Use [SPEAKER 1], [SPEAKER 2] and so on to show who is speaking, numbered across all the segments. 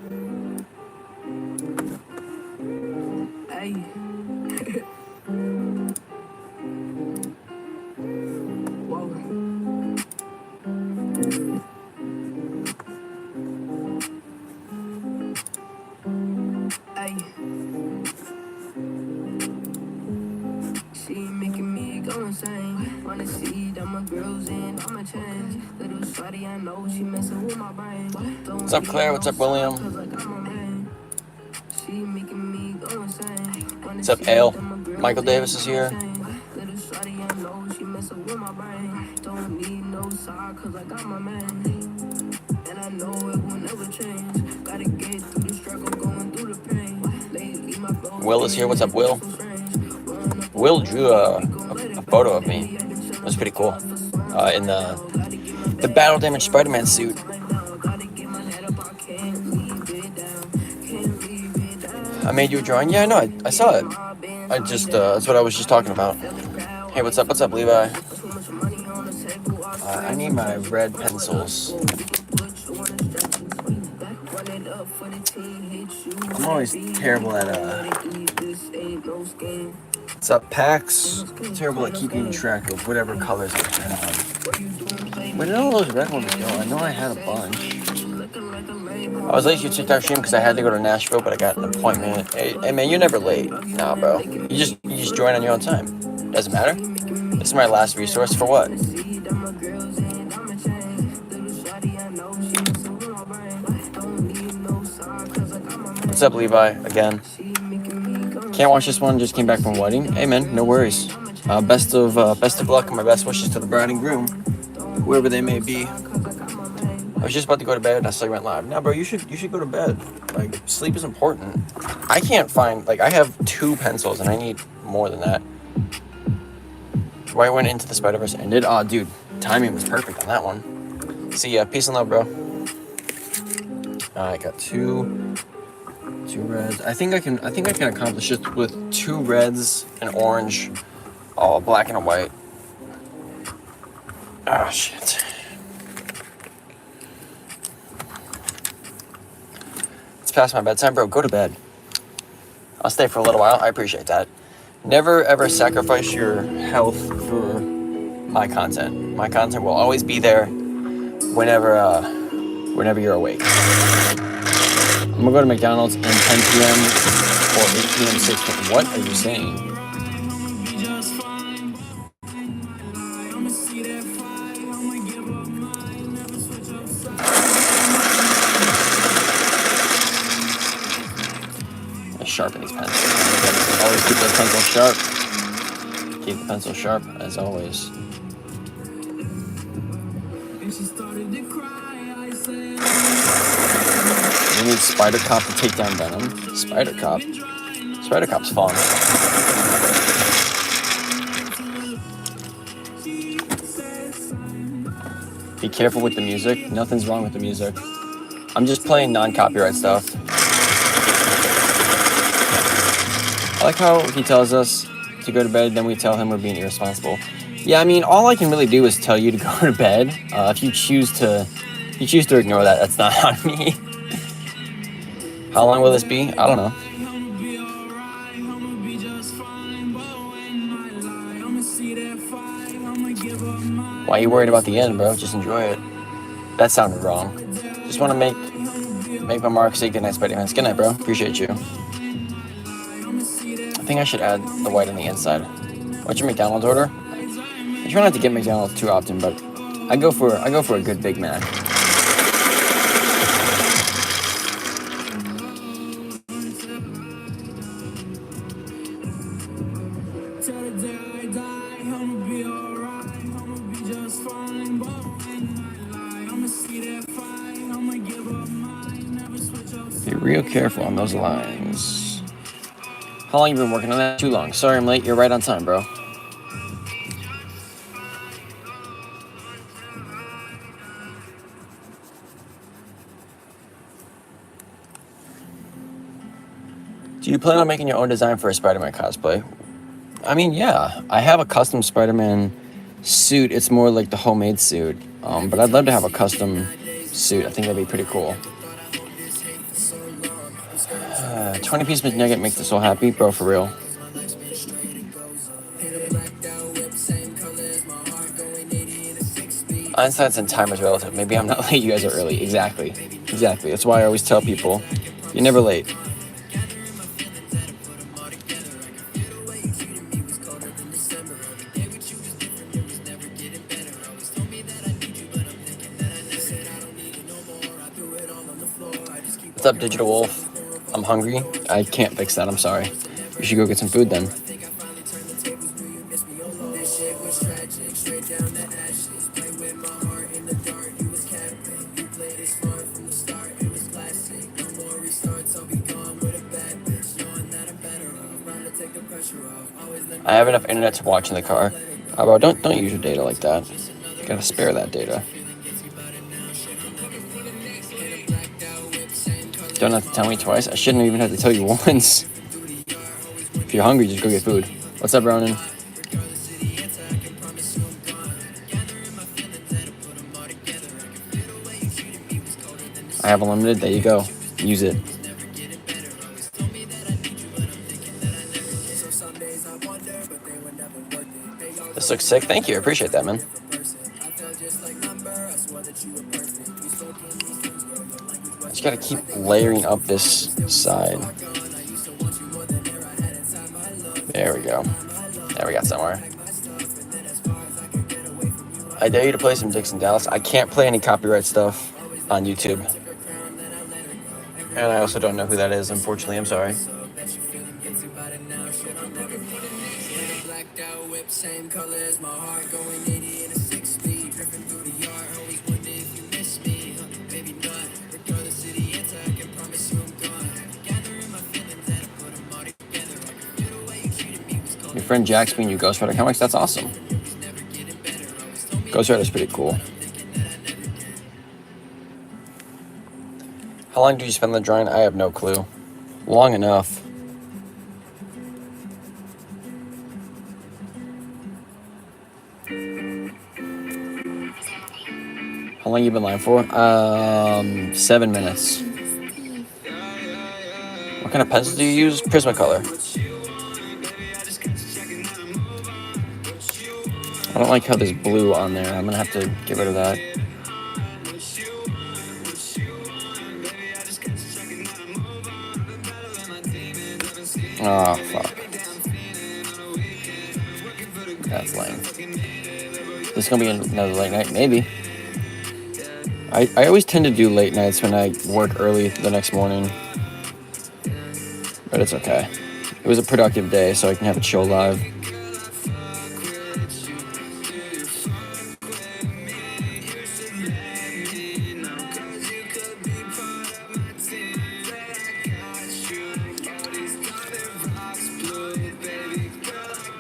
[SPEAKER 1] Hey. Whoa. Hey. She making me go insane. Wanna see that my girls in, I'ma change. Little shawty, I know she messing with my brain.
[SPEAKER 2] What's up, Claire? What's up, William?
[SPEAKER 1] She making me go insane.
[SPEAKER 2] What's up, Ale? Michael Davis is here.
[SPEAKER 1] Little shawty, I know she messing with my brain. Don't need no side, cause I got my man. And I know it will never change. Gotta get through the struggle, going through the pain. Lately, my
[SPEAKER 2] Will is here. What's up, Will? Will drew a photo of me. It was pretty cool. In the battle damage Spider-Man suit. I made you a drawing. Yeah, I know. I saw it. I just that's what I was just talking about. Hey, what's up? What's up, Levi? I need my red pencils. I'm always terrible at what's up, Pax? Terrible at keeping track of whatever colors I have. Where did all those red ones go? I know I had a bunch. I was late to your TikTok stream because I had to go to Nashville, but I got an appointment. Hey man, you're never late. Nah, bro. You just join on your own time. Doesn't matter. This is my last resource for what? What's up, Levi? Again. Can't watch this one. Just came back from a wedding. Hey man, no worries. Best of luck and my best wishes to the bride and groom, whoever they may be. I was just about to go to bed and I saw you went live. Now, bro, you should go to bed. Like, sleep is important. I can't find, like, I have 2 pencils and I need more than that. Right when Into the Spider-Verse ended. Oh, dude, timing was perfect on that one. See ya. Peace and love, bro. I got two reds. I think I can accomplish it with 2 reds, an orange, a black and a white. Ah, shit. It's past my bedtime, bro. Go to bed. I'll stay for a little while. I appreciate that. Never ever sacrifice your health for my content. My content will always be there whenever you're awake. I'm gonna go to McDonald's in 10 p.m. or 8 p.m. 6 p.m. What are you saying? Sharpen these pencils. Always keep those pencils sharp. Keep the pencil sharp, as always. We need Spider Cop to take down Venom. Spider Cop? Spider Cop's fun. Be careful with the music. Nothing's wrong with the music. I'm just playing non-copyright stuff. I like how he tells us to go to bed, then we tell him we're being irresponsible. Yeah, I mean, all I can really do is tell you to go to bed. If you choose to ignore that, that's not on me. How long will this be? I don't know. Why are you worried about the end, bro? Just enjoy it. That sounded wrong. Just want to make my mark. Say goodnight, Spider-Man. Good night, bro. Appreciate you. I think I should add the white on the inside. What's your McDonald's order? I try not to get McDonald's too often, but I go for a good Big Mac. Be real careful on those lines. How long you been working on that? Too long. Sorry I'm late. You're right on time, bro. Do you plan on making your own design for a Spider-Man cosplay? I mean, yeah. I have a custom Spider-Man suit. It's more like the homemade suit. But I'd love to have a custom suit. I think that'd be pretty cool. 20-piece McNugget make this so happy, bro, for real. Einstein's and time is relative. Maybe I'm not late, you guys are early. Exactly. That's why I always tell people, you're never late. What's up, Digital Wolf? I'm hungry. I can't fix that, I'm sorry. You should go get some food then. I have enough internet to watch in the car. Bro, don't use your data like that. You gotta spare that data. Don't have to tell me twice. I shouldn't even have to tell you once. If you're hungry, just go get food. What's up, Ronan? I have unlimited. There you go. Use it. This looks sick. Thank you. I appreciate that, man. I just gotta keep layering up this side. There we go. There we got somewhere. I dare you to play some Dixon Dallas. I can't play any copyright stuff on YouTube. And I also don't know who that is, unfortunately. I'm sorry. Your friend Jack's being you Ghost Rider comics? That's awesome. Ghost Rider's pretty cool. How long do you spend on the drawing? I have no clue. Long enough. How long you been live for? 7 minutes. What kind of pencil do you use? Prismacolor. I don't like how there's blue on there. I'm gonna have to get rid of that. Oh, fuck. That's lame. This is gonna be another late night? Maybe. I always tend to do late nights when I work early the next morning. But it's okay. It was a productive day, so I can have a chill live.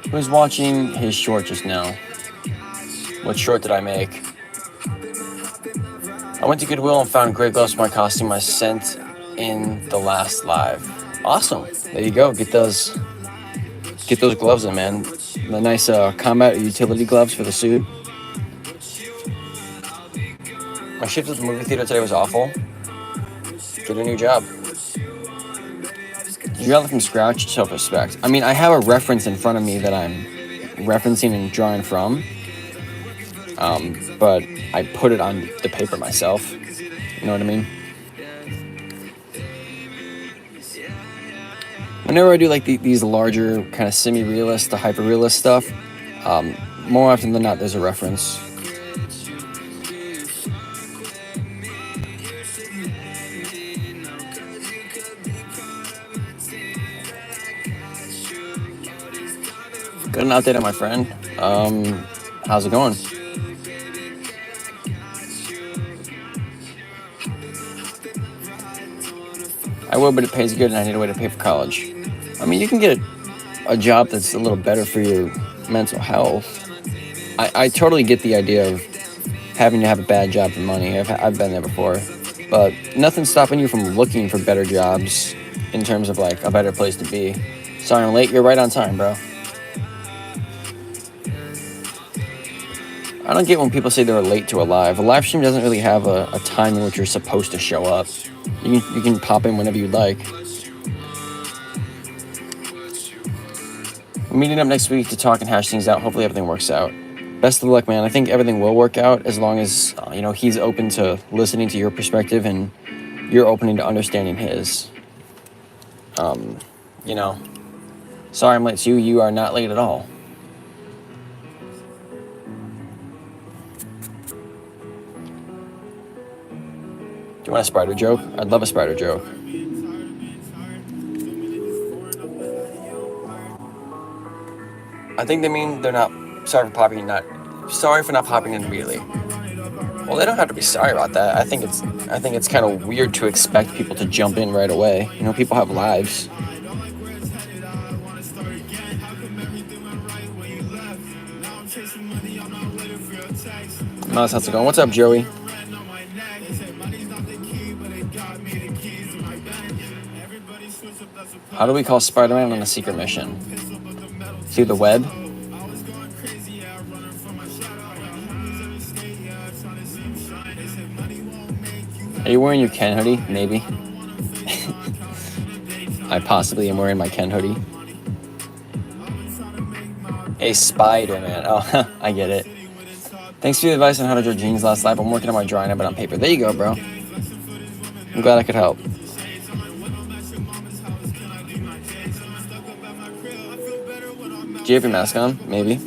[SPEAKER 2] I was watching his short just now. What short did I make? I went to Goodwill and found great gloves for my costume I sent in the last live. Awesome. There you go. Get those gloves in, man. The nice combat utility gloves for the suit. My shift at the movie theater today was awful. Get a new job. Did you draw from scratch? Self-respect. I mean, I have a reference in front of me that I'm referencing and drawing from. But I put it on the paper myself. You know what I mean? Whenever I do like these larger kind of semi-realist to hyper-realist stuff, more often than not, there's a reference. Got an update on my friend. How's it going? I will, but it pays good and I need a way to pay for college. I mean, you can get a job that's a little better for your mental health. I totally get the idea of having to have a bad job for money. I've been there before. But nothing's stopping you from looking for better jobs in terms of like a better place to be. Sorry I'm late. You're right on time, bro. I don't get when people say they're late to a live. A live stream doesn't really have a time in which you're supposed to show up. You can pop in whenever you'd like. We're meeting up next week to talk and hash things out. Hopefully everything works out. Best of luck, man. I think everything will work out as long as, he's open to listening to your perspective and you're open to understanding his. Sorry I'm late to you. You are not late at all. Do you want a spider joke? I'd love a spider joke. I think they mean they're not sorry for not popping in immediately. Well, they don't have to be sorry about that. I think it's kind of weird to expect people to jump in right away. People have lives. Miles, how's it going? What's up, Joey? How do we call Spider-Man on a secret mission? Through the web? Are you wearing your Ken hoodie? Maybe. I possibly am wearing my Ken hoodie. A Spider-Man. Oh, I get it. Thanks for the advice on how to draw jeans last live. I'm working on my drawing of it on paper. There you go, bro. I'm glad I could help. Do you have your mask on? Maybe.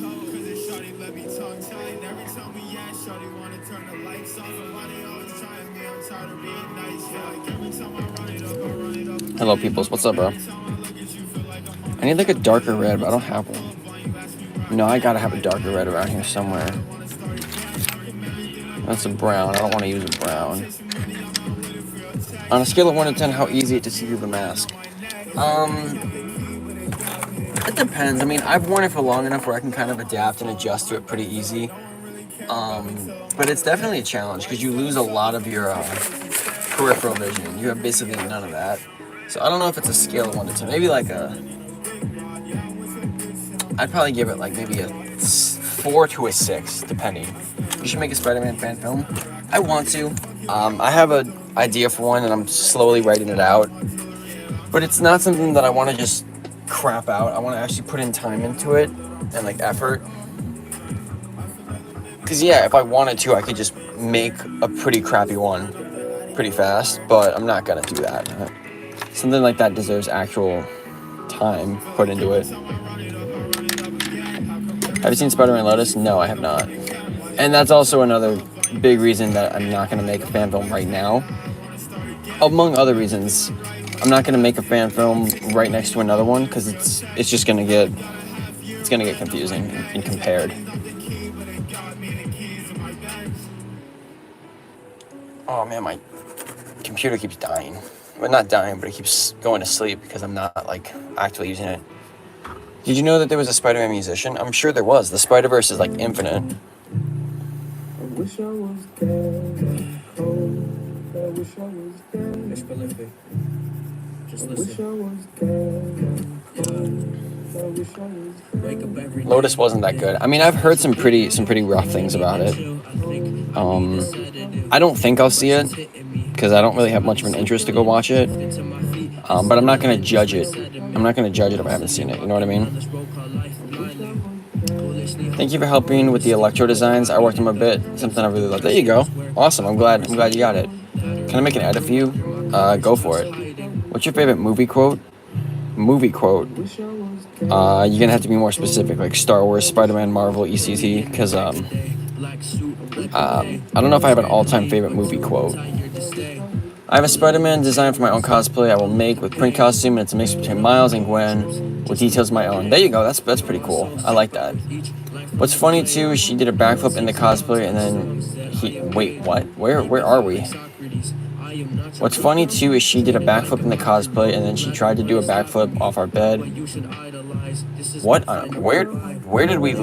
[SPEAKER 2] Hello, peoples. What's up, bro? I need like a darker red, but I don't have one. No, I gotta have a darker red around here somewhere. That's a brown. I don't want to use a brown. On a scale of 1 to 10, how easy it is to see through the mask? It depends. I mean, I've worn it for long enough where I can kind of adapt and adjust to it pretty easy. But it's definitely a challenge because you lose a lot of your peripheral vision. You have basically none of that. So I don't know if it's a scale of 1 to 10. Maybe like I'd probably give it like maybe a 4 to a 6, depending. You should make a Spider-Man fan film. I want to. I have an idea for one, and I'm slowly writing it out. But it's not something that I want to just crap out. I want to actually put in time into it and like effort. Because yeah, if I wanted to, I could just make a pretty crappy one pretty fast. But I'm not gonna do that. Something like that deserves actual time put into it. Have you seen Spider-Man Lotus? No, I have not. And that's also another big reason that I'm not going to make a fan film right now. Among other reasons, I'm not going to make a fan film right next to another one because it's just going to get confusing and compared. Oh man, my computer keeps dying. Well, not dying, but it keeps going to sleep because I'm not like actively using it. Did you know that there was a Spider-Man musician? I'm sure there was. The Spider-Verse is like infinite.
[SPEAKER 1] I wish I was dead. I wish I was dead. Just listen.
[SPEAKER 2] Lotus wasn't that good. I mean, I've heard some pretty rough things about it. I don't think I'll see it because I don't really have much of an interest to go watch it. But I'm not gonna judge it. I'm not gonna judge it if I haven't seen it. You know what I mean? Thank you for helping with the electro designs. I worked on a bit. Something I really love. There you go. Awesome. I'm glad you got it. Can I make an edit for you? Go for it. What's your favorite movie quote? You're gonna have to be more specific, like Star Wars, Spider-Man, Marvel, ECT, because I don't know if I have an all-time favorite movie quote. I have a Spider-Man design for my own cosplay I will make with print costume, and it's a mix between Miles and Gwen with details of my own. There you go. That's pretty cool. I like that. What's funny too is she did a backflip in the cosplay and then wait, what? Where are we? What's funny too is she did a backflip in the cosplay and then she tried to do a backflip off our bed. What? Where did we?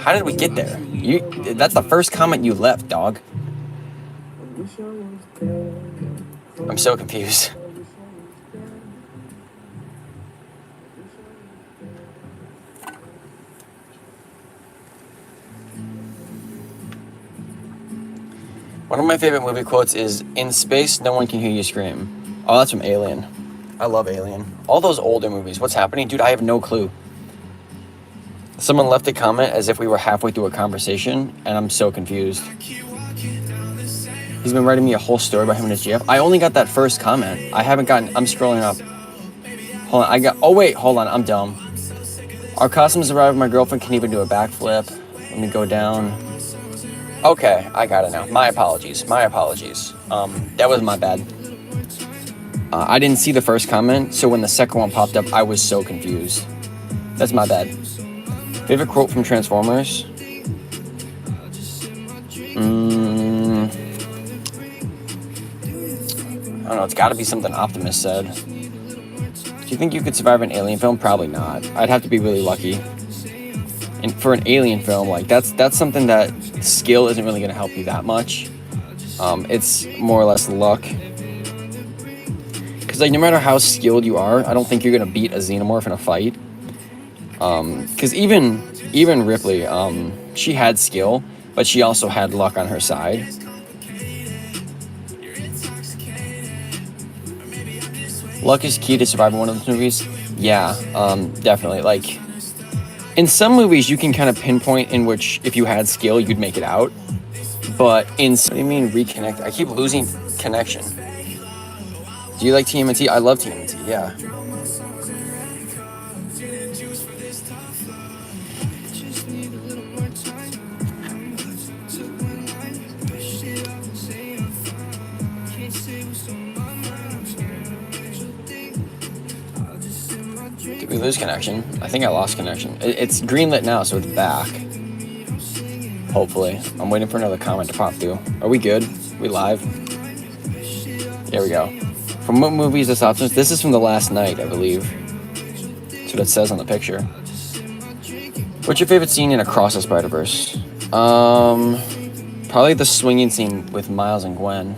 [SPEAKER 2] How did we get there? That's the first comment you left, dog. I'm so confused. One of my favorite movie quotes is, "In space, no one can hear you scream." Oh, that's from Alien. I love Alien. All those older movies. What's happening? Dude, I have no clue. Someone left a comment as if we were halfway through a conversation, and I'm so confused. He's been writing me a whole story about him and his GF. I only got that first comment. I haven't gotten... I'm scrolling up. Hold on, oh wait, hold on, I'm dumb. Our costumes arrived, my girlfriend can even do a backflip. Let me go down. Okay, I got it now. My apologies. That was my bad. I didn't see the first comment, so when the second one popped up, I was so confused. That's my bad. Favorite quote from Transformers? I don't know, it's gotta be something Optimus said. Do you think you could survive an alien film? Probably not. I'd have to be really lucky. And for an alien film, like that's something that skill isn't really gonna help you that much. It's more or less luck. Because like no matter how skilled you are, I don't think you're gonna beat a xenomorph in a fight. Because even Ripley, she had skill, but she also had luck on her side. Luck is key to surviving one of those movies. Yeah, definitely. Like, in some movies, you can kind of pinpoint in which, if you had skill, you'd make it out. But in... What do you mean reconnect? I keep losing connection. Do you like TMNT? I love TMNT, yeah. Did we lose connection? I think I lost connection. It's greenlit now, so it's back. Hopefully. I'm waiting for another comment to pop through. Are we good? We live? There we go. From what movie is this options? This is from the last night, I believe. That's what it says on the picture. What's your favorite scene in Across the Spider-Verse? Probably the swinging scene with Miles and Gwen.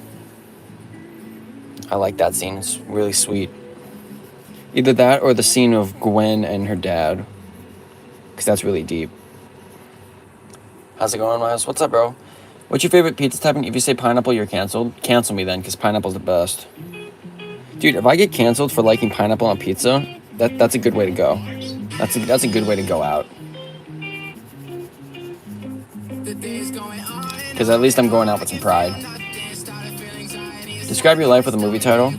[SPEAKER 2] I like that scene. It's really sweet. Either that or the scene of Gwen and her dad. Because that's really deep. How's it going, Miles? What's up, bro? What's your favorite pizza topping? If you say pineapple, you're canceled. Cancel me then, because pineapple's the best. Dude, if I get canceled for liking pineapple on pizza, that's a good way to go. That's a good way to go out. Because at least I'm going out with some pride. Describe your life with a movie title.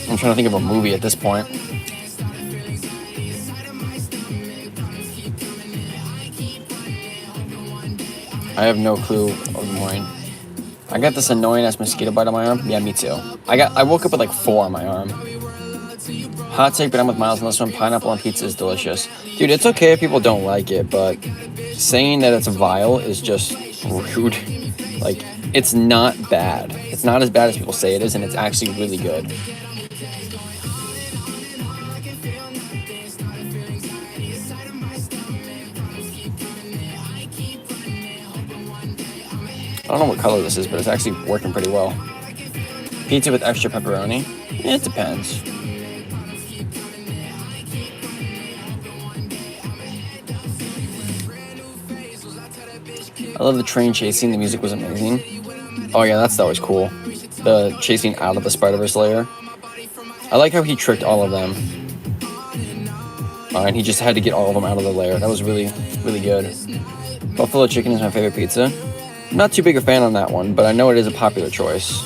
[SPEAKER 2] I'm trying to think of a movie at this point. I have no clue. Oh, good morning. I got this annoying ass mosquito bite on my arm. Yeah, me too. I woke up with like 4 on my arm. Hot take, but I'm with Miles on this one. Pineapple on pizza is delicious. Dude, it's okay if people don't like it, but saying that it's vile is just rude. Like, it's not bad. It's not as bad as people say it is, and it's actually really good. I don't know what color this is, but it's actually working pretty well. Pizza with extra pepperoni? It depends. I love the train chasing. The music was amazing. Oh yeah, that's always cool. The chasing out of the Spider-Verse layer. I like how he tricked all of them. And he just had to get all of them out of the layer. That was really, really good. Buffalo chicken is my favorite pizza. I'm not too big a fan on that one, but I know it is a popular choice.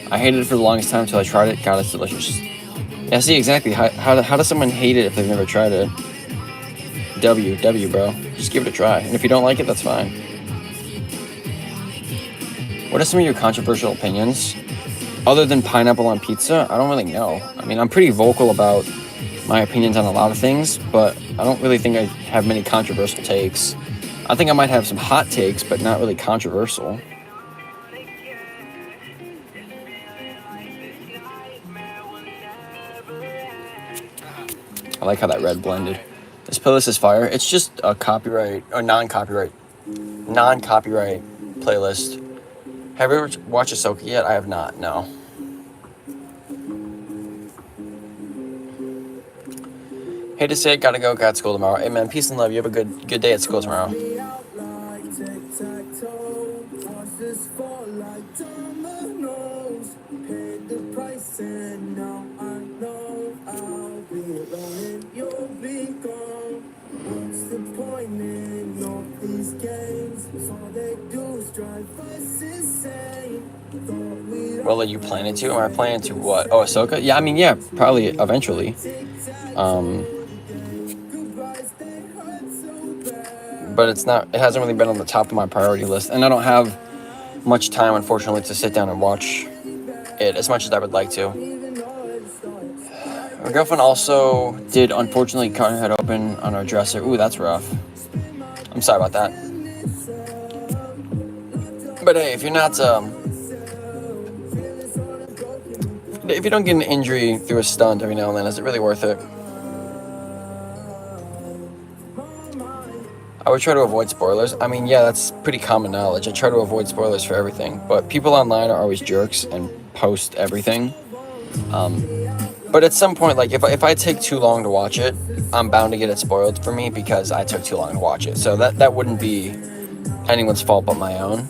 [SPEAKER 2] I hated it for the longest time until I tried it. God, it's delicious. Yeah, see, exactly. How does someone hate it if they've never tried it? W, bro. Just give it a try. And if you don't like it, that's fine. What are some of your controversial opinions? Other than pineapple on pizza, I don't really know. I mean, I'm pretty vocal about my opinions on a lot of things, but I don't really think I have many controversial takes. I think I might have some hot takes, but not really controversial. I like how that red blended. This playlist is fire. It's just a copyright or non-copyright playlist. Have you ever watched Ahsoka yet? I have not. No. Hate to say it, gotta go. Got school tomorrow. Hey man, peace and love. You have a good day at school tomorrow. Well, are you planning to? Am I planning to what? Oh, Ahsoka? Yeah, I mean, yeah, probably eventually. But it hasn't really been on the top of my priority list. And I don't have much time, unfortunately, to sit down and watch it as much as I would like to. My girlfriend also did, unfortunately, cut her head open on our dresser. Ooh, that's rough. I'm sorry about that. But hey, if you don't get an injury through a stunt every now and then, is it really worth it? I would try to avoid spoilers. I mean, yeah, that's pretty common knowledge. I try to avoid spoilers for everything. But people online are always jerks and post everything. But at some point, like, if I take too long to watch it, I'm bound to get it spoiled for me because I took too long to watch it. So that wouldn't be anyone's fault but my own.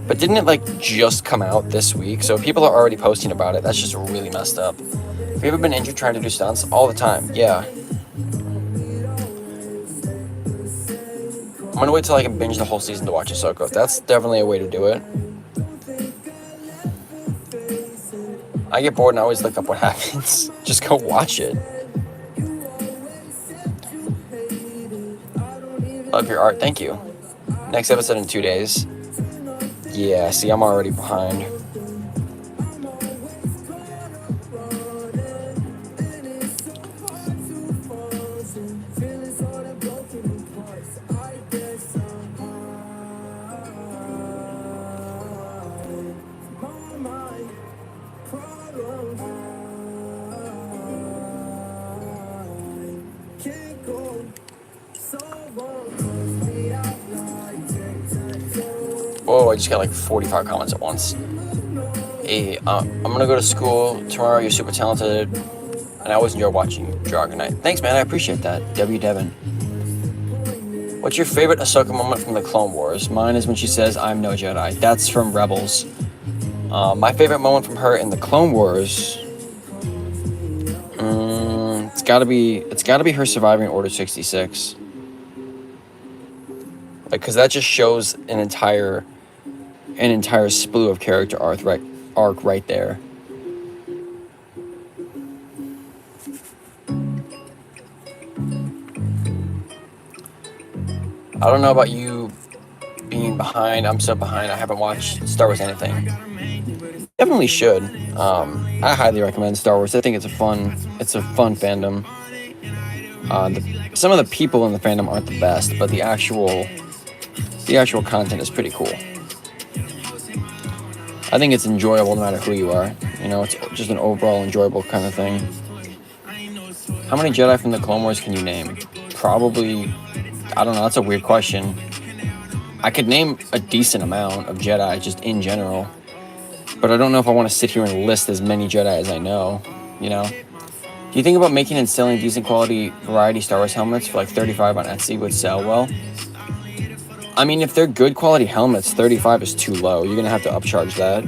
[SPEAKER 2] But didn't it, like, just come out this week? So people are already posting about it. That's just really messed up. Have you ever been injured trying to do stunts? All the time, yeah. I'm gonna wait till I can binge the whole season to watch Ahsoka. That's definitely a way to do it. I get bored and I always look up what happens. Just go watch it. Love your art, thank you. Next episode in 2 days. Yeah, see, I'm already behind. Whoa, I just got like 45 comments at once. Hey, I'm gonna go to school tomorrow. You're super talented, and I always enjoy watching Dragonite. Thanks, man. I appreciate that. W. Devin. What's your favorite Ahsoka moment from the Clone Wars? Mine is when she says, "I'm no Jedi." That's from Rebels. My favorite moment from her in the Clone Wars. It's gotta be her surviving Order 66. Like, cause that just shows an entire slew of character arc right there. I don't know about you being behind. I'm so behind. I haven't watched Star Wars anything. Definitely should. I highly recommend Star Wars. I think it's a fun fandom. Some of the people in the fandom aren't the best, but the actual content is pretty cool. I think it's enjoyable no matter who you are. You know, it's just an overall enjoyable kind of thing. How many Jedi from the Clone Wars can you name? Probably, I don't know, that's a weird question. I could name a decent amount of Jedi just in general, but I don't know if I want to sit here and list as many Jedi as I know, you know? Do you think about making and selling decent quality variety Star Wars helmets for like $35 on Etsy would sell well? I mean, if they're good quality helmets, $35 is too low. You're going to have to upcharge that.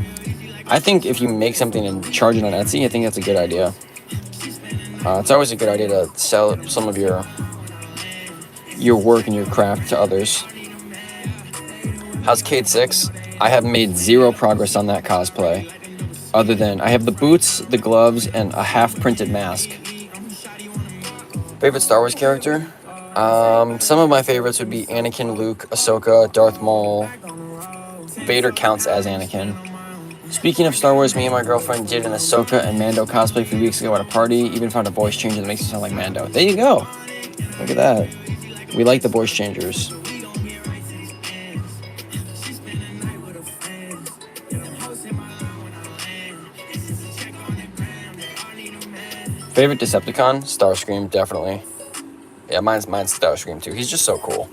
[SPEAKER 2] I think if you make something and charge it on Etsy, I think that's a good idea. It's always a good idea to sell some of your work and your craft to others. How's Cade 6? I have made zero progress on that cosplay. Other than I have the boots, the gloves, and a half-printed mask. Favorite Star Wars character? Some of my favorites would be Anakin, Luke, Ahsoka, Darth Maul. Vader counts as Anakin. Speaking of Star Wars, me and my girlfriend did an Ahsoka and Mando cosplay a few weeks ago at a party. Even found a voice changer that makes me sound like Mando. There you go. Look at that. We like the voice changers. Favorite Decepticon? Starscream, definitely. Yeah, mine's Starscream too. He's just so cool.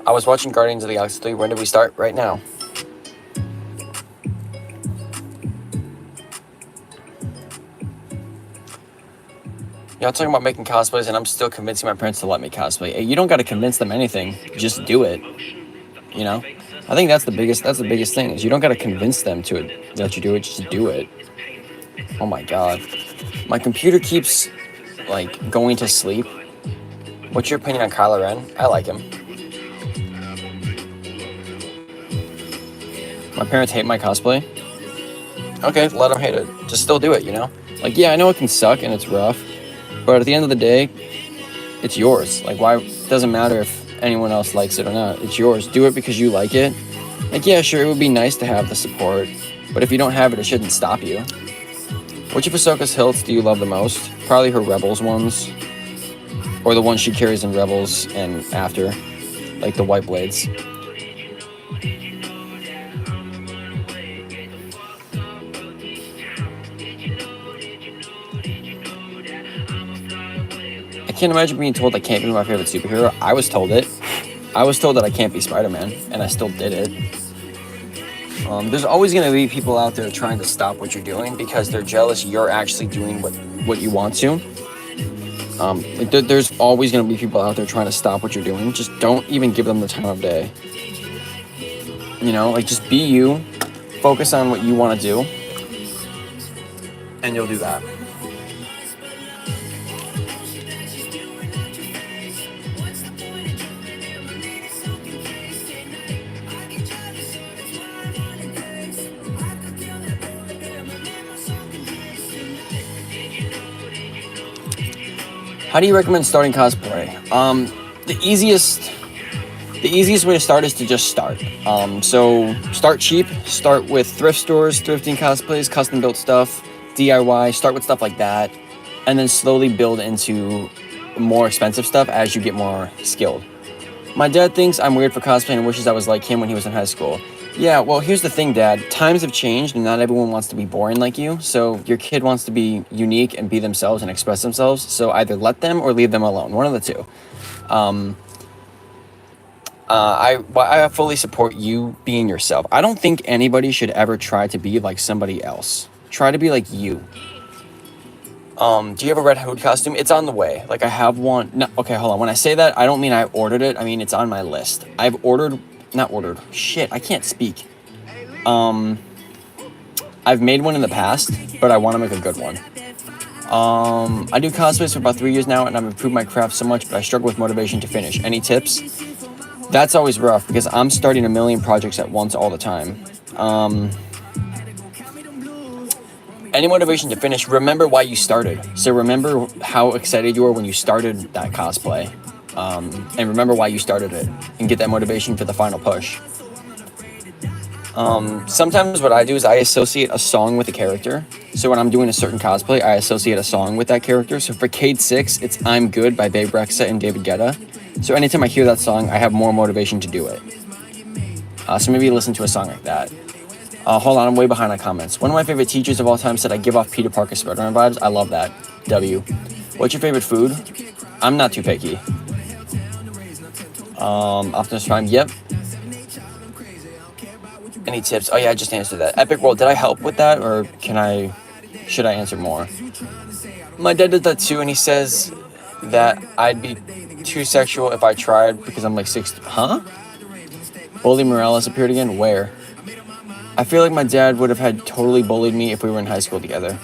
[SPEAKER 2] I was watching Guardians of the Galaxy 3. When did we start? Right now. Y'all talking about making cosplays, and I'm still convincing my parents to let me cosplay. Hey, you don't got to convince them anything. Just do it. You know? I think that's the biggest thing is you don't got to convince them to let you do it. Just do it. Oh my god, my computer keeps like going to sleep. What's your opinion on Kylo Ren? I like him. My parents hate my cosplay. Okay, let them hate it. Just still do it, you know? Like, yeah, I know it can suck and it's rough, but at the end of the day, it's yours. Like, why? It doesn't matter if anyone else likes it or not. It's yours. Do it because you like it. Like, yeah, sure, it would be nice to have the support, but if you don't have it, it shouldn't stop you. Which of Ahsoka's hilts do you love the most? Probably her Rebels ones, or the ones she carries in Rebels and after, like the white blades. I can't imagine being told I can't be my favorite superhero. I was told it. I was told that I can't be Spider-Man, and I still did it. There's always going to be people out there trying to stop what you're doing because they're jealous you're actually doing what you want to. There's always going to be people out there trying to stop what you're doing. Just don't even give them the time of day. You know, like just be you, focus on what you want to do, and you'll do that. How do you recommend starting cosplay? The easiest way to start is to just start. So start cheap. Start with thrift stores, thrifting cosplays, custom built stuff, DIY. Start with stuff like that, and then slowly build into more expensive stuff as you get more skilled. My dad thinks I'm weird for cosplaying and wishes I was like him when he was in high school. Yeah, well, here's the thing, Dad. Times have changed, and not everyone wants to be boring like you. So your kid wants to be unique and be themselves and express themselves. So either let them or leave them alone. One of the two. I fully support you being yourself. I don't think anybody should ever try to be like somebody else. Try to be like you. Do you have a Red Hood costume? It's on the way. Like I have one. No, okay, hold on. When I say that, I don't mean I ordered it. I mean it's on my list. Not ordered. Shit, I can't speak. I've made one in the past, but I want to make a good one. I do cosplays for about 3 years now, and I've improved my craft so much, but I struggle with motivation to finish. Any tips? That's always rough because I'm starting a million projects at once all the time. Any motivation to finish? Remember why you started. So remember how excited you were when you started that cosplay. And remember why you started it and get that motivation for the final push. Sometimes what I do is I associate a song with a character. So when I'm doing a certain cosplay, I associate a song with that character. So for Cade 6, it's I'm Good by Babe Rexha and David Guetta. So anytime I hear that song, I have more motivation to do it. So maybe listen to a song like that. Hold on, I'm way behind on comments. One of my favorite teachers of all time said I give off Peter Parker Spider-Man vibes. I love that. W. What's your favorite food? I'm not too picky. Optimus Prime, yep. Any tips? Oh yeah, I just answered that. Epic World, did I help with that or should I answer more? My dad did that too, and he says that I'd be too sexual if I tried because I'm like 6. Huh? Bully Morales appeared again? Where? I feel like my dad would have had totally bullied me if we were in high school together.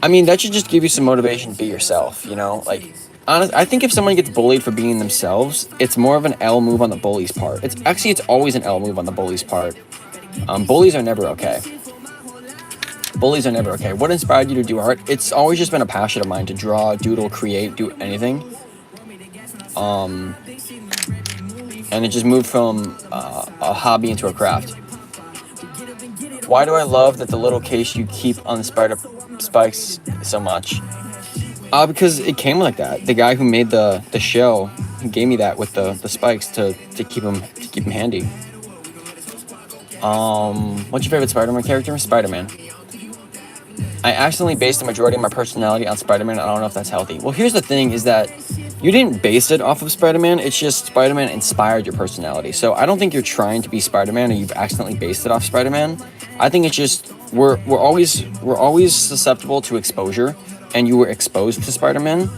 [SPEAKER 2] I mean, that should just give you some motivation to be yourself, you know? Like, honest, I think if someone gets bullied for being themselves, it's more of an L move on the bully's part. It's always an L move on the bully's part. Bullies are never okay. Bullies are never okay. What inspired you to do art? It's always just been a passion of mine to draw, doodle, create, do anything. And it just moved from a hobby into a craft. Why do I love that the little case you keep on the spider spikes so much? Because it came like that. The guy who made the shell, he gave me that with the spikes to keep him handy. What's your favorite Spider-Man character? Spider-Man. I accidentally based the majority of my personality on Spider-Man. I don't know if that's healthy. Well, here's the thing is that you didn't base it off of Spider-Man. It's just Spider-Man inspired your personality. So I don't think you're trying to be Spider-Man or you've accidentally based it off Spider-Man. I think it's just we're always susceptible to exposure, and you were exposed to Spider-Man,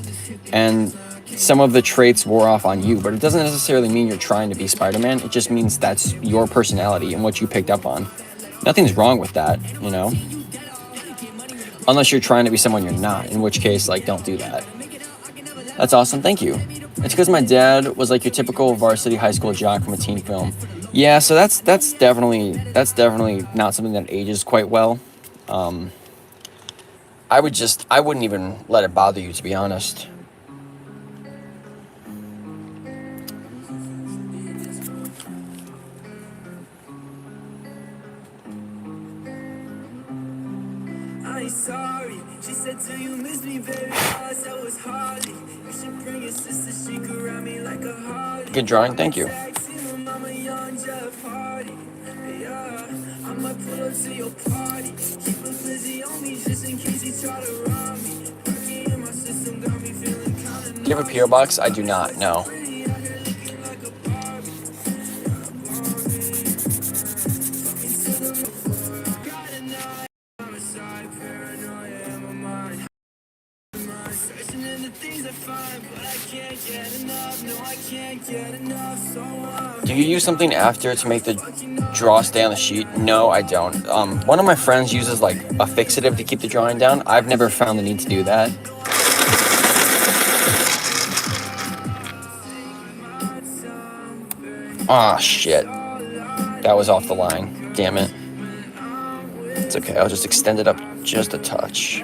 [SPEAKER 2] and some of the traits wore off on you, but it doesn't necessarily mean you're trying to be Spider-Man. It just means that's your personality and what you picked up on. Nothing's wrong with that, you know? Unless you're trying to be someone you're not, in which case, like, don't do that. That's awesome, thank you. It's because my dad was like your typical varsity high school jock from a teen film. Yeah, so that's definitely not something that ages quite well. I wouldn't even let it bother you, to be honest.
[SPEAKER 1] I ain't sorry. She said till you miss me very hard, that was hardly. You should bring your sister, she could ride me like a Harley.
[SPEAKER 2] Good drawing, thank you.
[SPEAKER 1] Mama young Jeff Hardy. Yeah, I might pull up to your party. Keep a busy on me just in case he try to rob me. Perky in my system got me feeling kinda.
[SPEAKER 2] Do you have a P.O. box? I do not, no. Do you use something after to make the draw stay on the sheet? No, I don't. One of my friends uses like a fixative to keep the drawing down. I've never found the need to do that. Ah, shit. That was off the line. Damn it. It's okay, I'll just extend it up just a touch.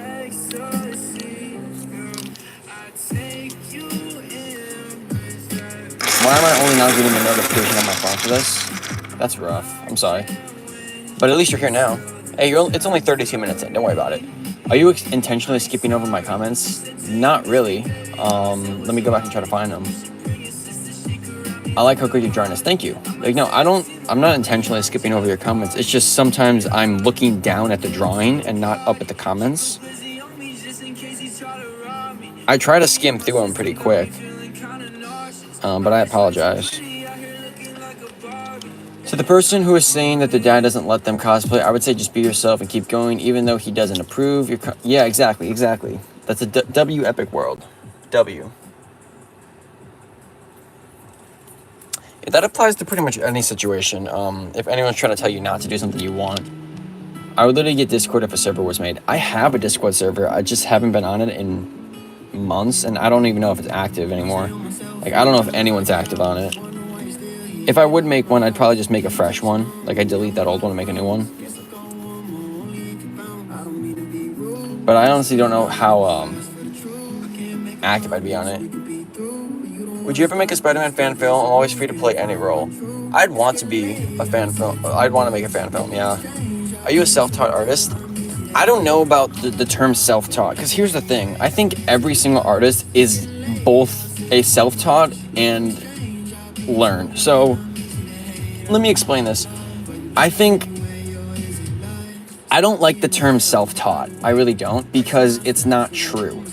[SPEAKER 2] Why am I only now getting the notification on my phone for this? That's rough. I'm sorry. But at least you're here now. Hey, it's only 32 minutes in. Don't worry about it. Are you intentionally skipping over my comments? Not really. Let me go back and try to find them. I like how good your drawing is. Thank you. Like, no, I'm not intentionally skipping over your comments. It's just sometimes I'm looking down at the drawing and not up at the comments. I try to skim through them pretty quick. But I apologize. To the person who is saying that the dad doesn't let them cosplay, I would say just be yourself and keep going, even though he doesn't approve. Yeah, exactly. That's a W epic world. W. Yeah, that applies to pretty much any situation. If anyone's trying to tell you not to do something you want, I would literally get Discord if a server was made. I have a Discord server. I just haven't been on it in months, and I don't even know if it's active anymore. Like, I don't know if anyone's active on it. If I would make one, I'd probably just make a fresh one. Like, I'd delete that old one and make a new one. But I honestly don't know how active I'd be on it. Would you ever make a Spider-Man fan film? I'm always free to play any role. I'd want to be a fan film. I'd want to make a fan film, yeah. Are you a self-taught artist? I don't know about the term self-taught, because here's the thing. I think every single artist is both a self-taught and learned. So let me explain this. I don't like the term self-taught. I really don't, because it's not true.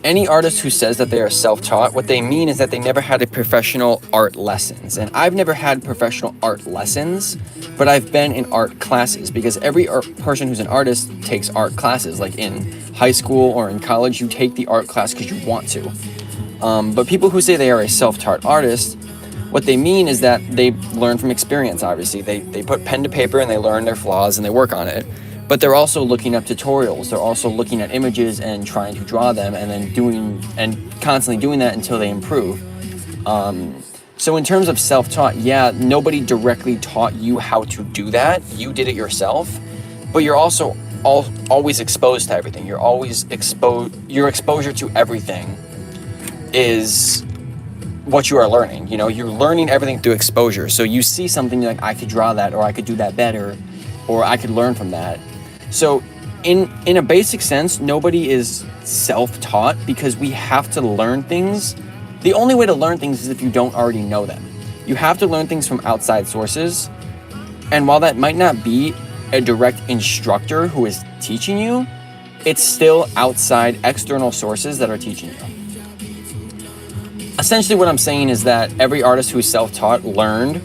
[SPEAKER 2] Any artist who says that they are self-taught, what they mean is that they never had a professional art lessons. And I've never had professional art lessons, but I've been in art classes, because every person who's an artist takes art classes. Like in high school or in college, you take the art class because you want to. But people who say they are a self-taught artist, what they mean is that they learn from experience, obviously. They put pen to paper and they learn their flaws and they work on it. But they're also looking up tutorials. They're also looking at images and trying to draw them and then constantly doing that until they improve. So in terms of self-taught, yeah, nobody directly taught you how to do that. You did it yourself, but you're also always exposed to everything. You're always your exposure to everything is what you are learning. You know, you're learning everything through exposure. So you see something, you're like, I could draw that, or I could do that better, or I could learn from that. So in a basic sense, nobody is self-taught, because we have to learn things. The only way to learn things is if you don't already know them. You have to learn things from outside sources. And while that might not be a direct instructor who is teaching you, it's still outside external sources that are teaching you. Essentially what I'm saying is that every artist who's self-taught learned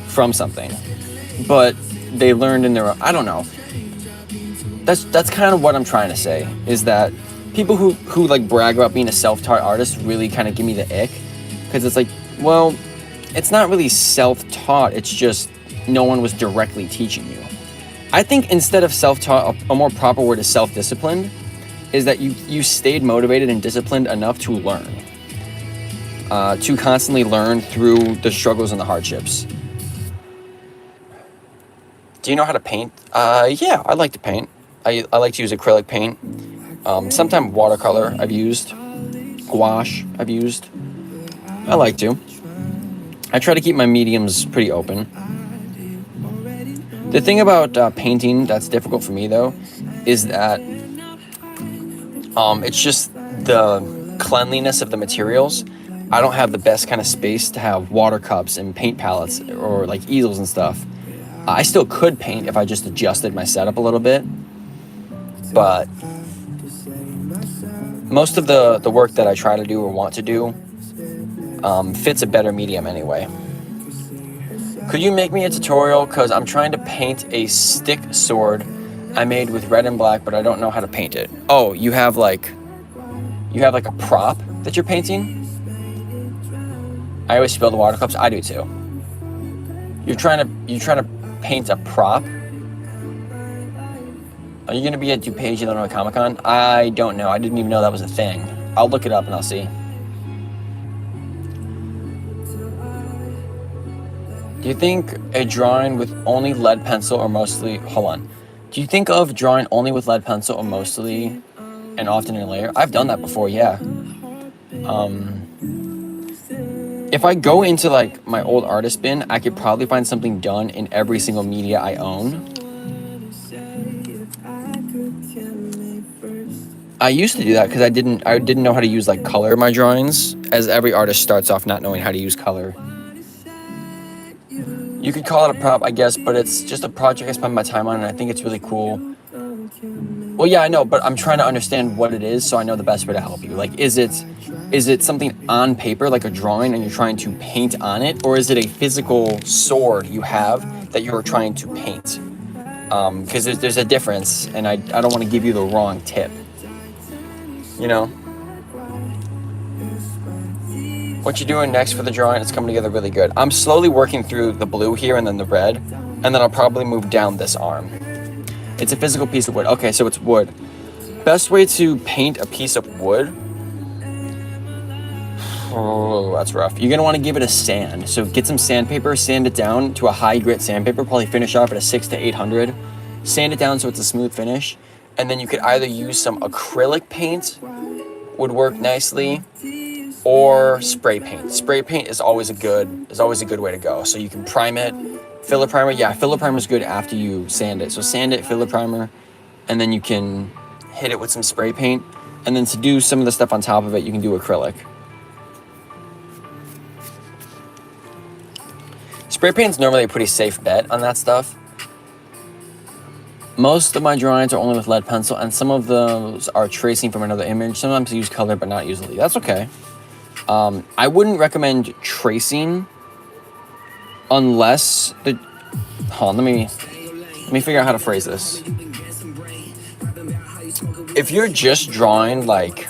[SPEAKER 2] from something, but they learned in their own, I don't know. That's kind of what I'm trying to say, is that people who like brag about being a self-taught artist really kind of give me the ick, because it's like, well, it's not really self-taught, it's just no one was directly teaching you. I think instead of self-taught, a more proper word is self-disciplined, is that you stayed motivated and disciplined enough to learn, to constantly learn through the struggles and the hardships. Do you know how to paint? Yeah, I like to paint. I like to use acrylic paint. Sometimes watercolor I've used. Gouache I've used. I like to. I try to keep my mediums pretty open. The thing about painting that's difficult for me, though, is that it's just the cleanliness of the materials. I don't have the best kind of space to have water cups and paint palettes or like easels and stuff. I still could paint if I just adjusted my setup a little bit, but most of the work that I try to do or want to do fits a better medium anyway. Could you make me a tutorial? Because I'm trying to paint a stick sword I made with red and black, but I don't know how to paint it. Oh, you have like a prop that you're painting? I always spill the water cups. I do too. You're trying to paint a prop? Are you gonna be at DuPage Illinois Comic Con? I don't know. I didn't even know that was a thing. I'll look it up and I'll see. Do you think a drawing with only lead pencil or mostly... Hold on. Do you think of drawing only with lead pencil or mostly and often in layer? I've done that before, yeah. If I go into like my old artist bin, I could probably find something done in every single media I own. I used to do that because I didn't know how to use like color in my drawings, as every artist starts off not knowing how to use color. You could call it a prop, I guess, but it's just a project I spend my time on, and I think it's really cool. Well, yeah, I know, but I'm trying to understand what it is so I know the best way to help you. Like, is it something on paper, like a drawing, and you're trying to paint on it? Or is it a physical sword you have that you're trying to paint? Because there's a difference, and I don't want to give you the wrong tip. You know? What you doing next for the drawing? It's coming together really good. I'm slowly working through the blue here and then the red, and then I'll probably move down this arm. It's a physical piece of wood. Okay, so it's wood. Best way to paint a piece of wood? Oh, that's rough. You're gonna want to give it a sand. So get some sandpaper, sand it down to a high grit sandpaper, probably finish off at a 600 to 800. Sand it down so it's a smooth finish. And then you could either use some acrylic paint, would work nicely, or spray paint. Spray paint is always a good way to go. So you can prime it, filler primer. Yeah, filler primer is good after you sand it. So sand it, filler primer, and then you can hit it with some spray paint. And then to do some of the stuff on top of it, you can do acrylic. Spray paint's normally a pretty safe bet on that stuff. Most of my drawings are only with lead pencil, and some of those are tracing from another image. Sometimes I use color, but not usually. That's okay. I wouldn't recommend tracing unless the... Hold on, let me figure out how to phrase this. If you're just drawing like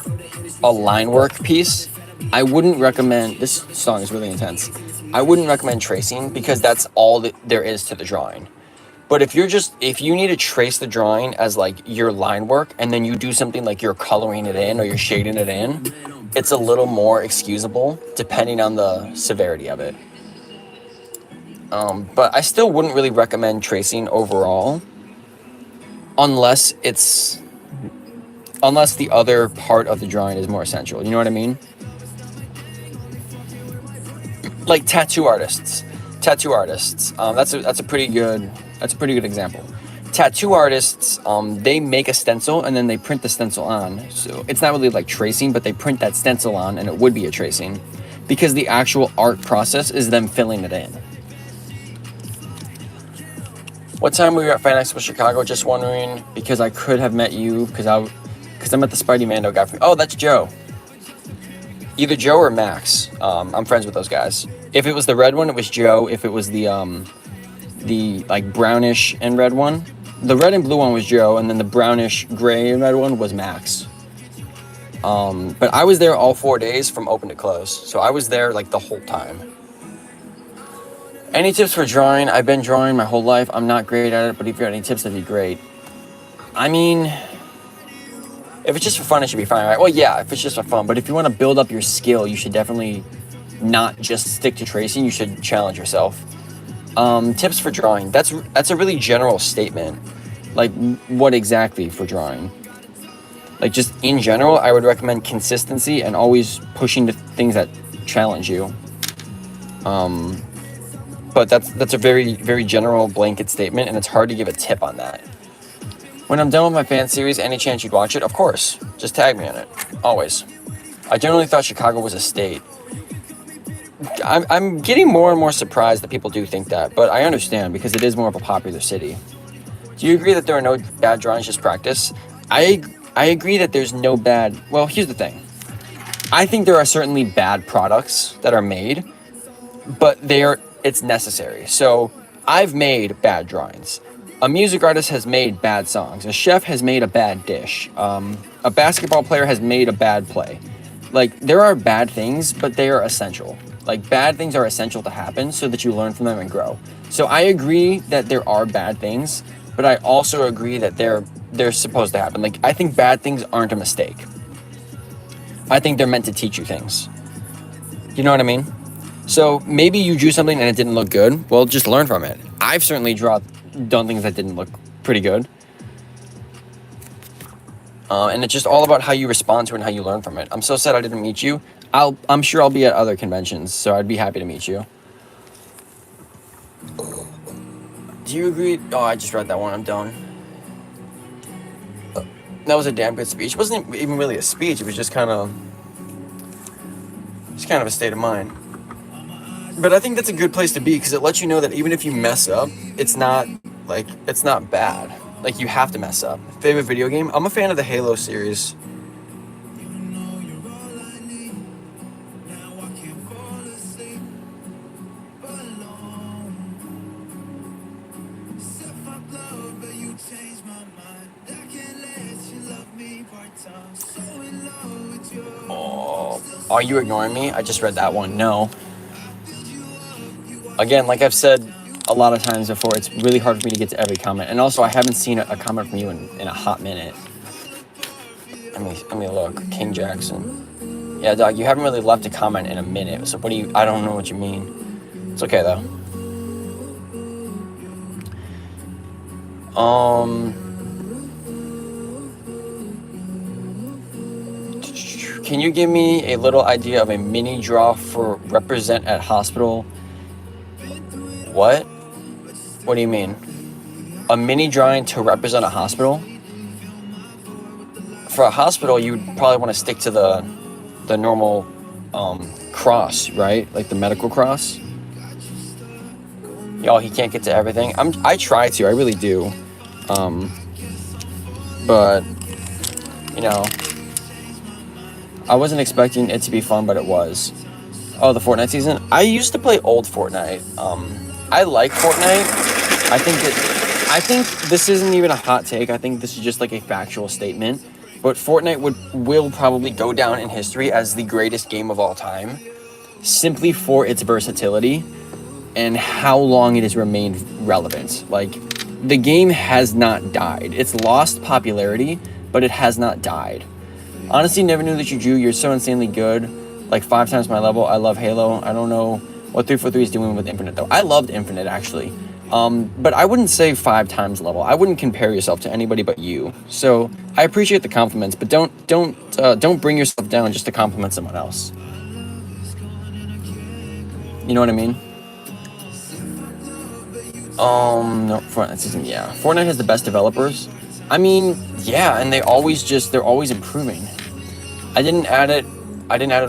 [SPEAKER 2] a line work piece, I wouldn't recommend... This song is really intense. I wouldn't recommend tracing because that's all that there is to the drawing. But if you need to trace the drawing as like your line work, and then you do something like you're coloring it in or you're shading it in, it's a little more excusable depending on the severity of it. But I still wouldn't really recommend tracing overall unless the other part of the drawing is more essential. You know what I mean? Like tattoo artists. That's a pretty good example. Tattoo artists, they make a stencil and then they print the stencil on. So it's not really like tracing, but they print that stencil on and it would be a tracing because the actual art process is them filling it in. What time were you at Fan Expo Chicago? Just wondering because I could have met you because I'm at the Spidey Mando guy. Oh, that's Joe. Either Joe or Max. I'm friends with those guys. If it was the red one, it was Joe. If it was the like brownish and red one, the red and blue one was Joe, and then the brownish gray and red one was Max. But I was there all 4 days from open to close. So I was there like the whole time. Any tips for drawing? I've been drawing my whole life. I'm not great at it, but if you got any tips, that'd be great. I mean, if it's just for fun, it should be fine, right? Well, yeah, if it's just for fun. But if you want to build up your skill, you should definitely not just stick to tracing. You should challenge yourself. Tips for drawing. That's a really general statement. Like, what exactly for drawing? Like, just in general, I would recommend consistency and always pushing to things that challenge you. But that's a very, very general blanket statement, and it's hard to give a tip on that. When I'm done with my fan series, any chance you'd watch it? Of course. Just tag me on it. Always. I generally thought Chicago was a state. I'm getting more and more surprised that people do think that, but I understand because it is more of a popular city. Do you agree that there are no bad drawings, just practice? I agree that there's no bad... Well, here's the thing. I think there are certainly bad products that are made, but it's necessary. So I've made bad drawings. A music artist has made bad songs. A chef has made a bad dish. A basketball player has made a bad play. Like, there are bad things, but they are essential. Like, bad things are essential to happen so that you learn from them and grow. So I agree that there are bad things, but I also agree that they're supposed to happen. Like, I think bad things aren't a mistake. I think they're meant to teach you things. You know what I mean? So maybe you drew something and it didn't look good. Well, just learn from it. I've certainly done things that didn't look pretty good. And it's just all about how you respond to it and how you learn from it. I'm so sad I didn't meet you. I'm sure I'll be at other conventions, so I'd be happy to meet you. Do you agree? Oh, I just read that one. I'm done. That was a damn good speech. It wasn't even really a speech. It was just kind of a state of mind. But I think that's a good place to be because it lets you know that even if you mess up, it's not bad. Like, you have to mess up. Favorite video game? I'm a fan of the Halo series. Oh, are you ignoring me? I just read that one. No. Again, like I've said a lot of times before, it's really hard for me to get to every comment. And also, I haven't seen a comment from you in a hot minute. Let me look. King Jackson. Yeah, dog, you haven't really left a comment in a minute. So I don't know what you mean. It's okay, though. Can you give me a little idea of a mini draw for represent at hospital? What? What do you mean? A mini drawing to represent a hospital? For a hospital, you'd probably want to stick to the normal cross, right? Like the medical cross. Y'all, he can't get to everything. I try to, I really do. But you know, I wasn't expecting it to be fun, but it was. Oh, the Fortnite season? I used to play old Fortnite. I like Fortnite. I think this isn't even a hot take. I think this is just like a factual statement. But Fortnite will probably go down in history as the greatest game of all time, simply for its versatility and how long it has remained relevant. Like, the game has not died. It's lost popularity, but it has not died. Honestly, never knew that you drew. You're so insanely good. Like 5 times my level. I love Halo. I don't know what 343 is doing with Infinite, though. I loved Infinite, actually. But I wouldn't say 5 times level. I wouldn't compare yourself to anybody but you. So I appreciate the compliments, but don't bring yourself down just to compliment someone else. You know what I mean? No, Fortnite season, yeah. Fortnite has the best developers. I mean, yeah, and they're always improving. I didn't add it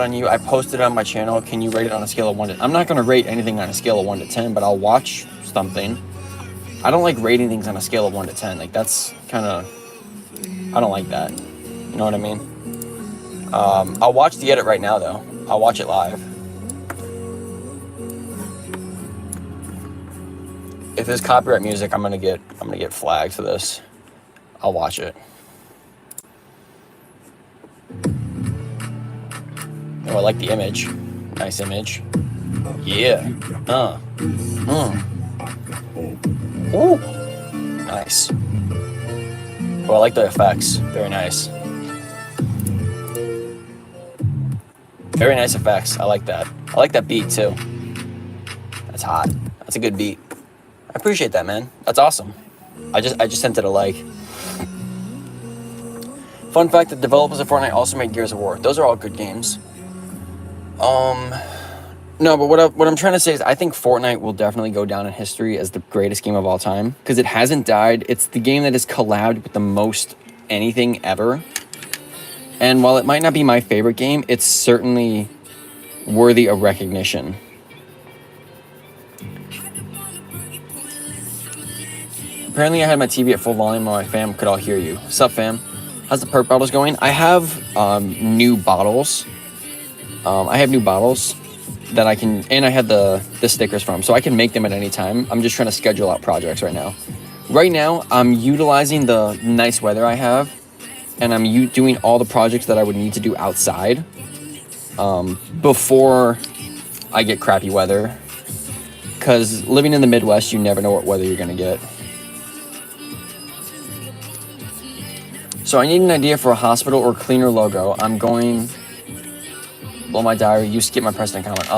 [SPEAKER 2] on you. I posted it on my channel. Can you rate it on a scale of 1 to... I'm not going to rate anything on a scale of 1 to 10, but I'll watch something. I don't like rating things on a scale of 1 to 10. Like, that's kind of... I don't like that. You know what I mean? I'll watch the edit right now, though. I'll watch it live. If there's copyright music, I'm gonna get flagged for this. I'll watch it. Oh, I like the image. Nice image. Yeah. Ooh. Nice. Oh, I like the effects. Very nice. Very nice effects. I like that. I like that beat too. That's hot. That's a good beat. I appreciate that, man. That's awesome. I just sent it a like. Fun fact: the developers of Fortnite also made Gears of War. Those are all good games. No, but what I'm trying to say is I think Fortnite will definitely go down in history as the greatest game of all time because it hasn't died. It's the game that has collabed with the most anything ever. And while it might not be my favorite game, it's certainly worthy of recognition. Apparently, I had my TV at full volume and my fam could all hear you. Sup, fam? How's the perk bottles going? I have new bottles. I have new bottles that I can, and I had the stickers from, so I can make them at any time. I'm just trying to schedule out projects right now. Right now, I'm utilizing the nice weather I have, and I'm doing all the projects that I would need to do outside before I get crappy weather. Because living in the Midwest, you never know what weather you're gonna get. So I need an idea for a hospital or cleaner logo. I'm going... Well, my diary. You skip my president comment.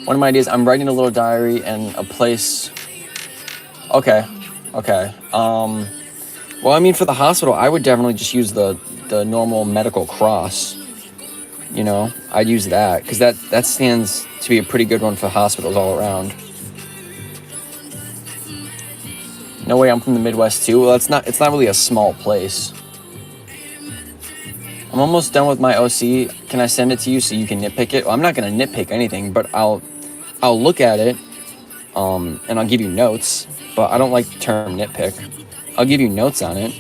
[SPEAKER 2] One of my ideas, I'm writing a little diary and a place... Okay. Well, I mean, for the hospital, I would definitely just use the normal medical cross. You know, I'd use that, because that stands to be a pretty good one for hospitals all around. No way, I'm from the Midwest too. Well, it's not really a small place. I'm almost done with my OC. Can I send it to you so you can nitpick it? Well, I'm not gonna nitpick anything, but I'll look at it, and I'll give you notes. But I don't like the term nitpick. I'll give you notes on it.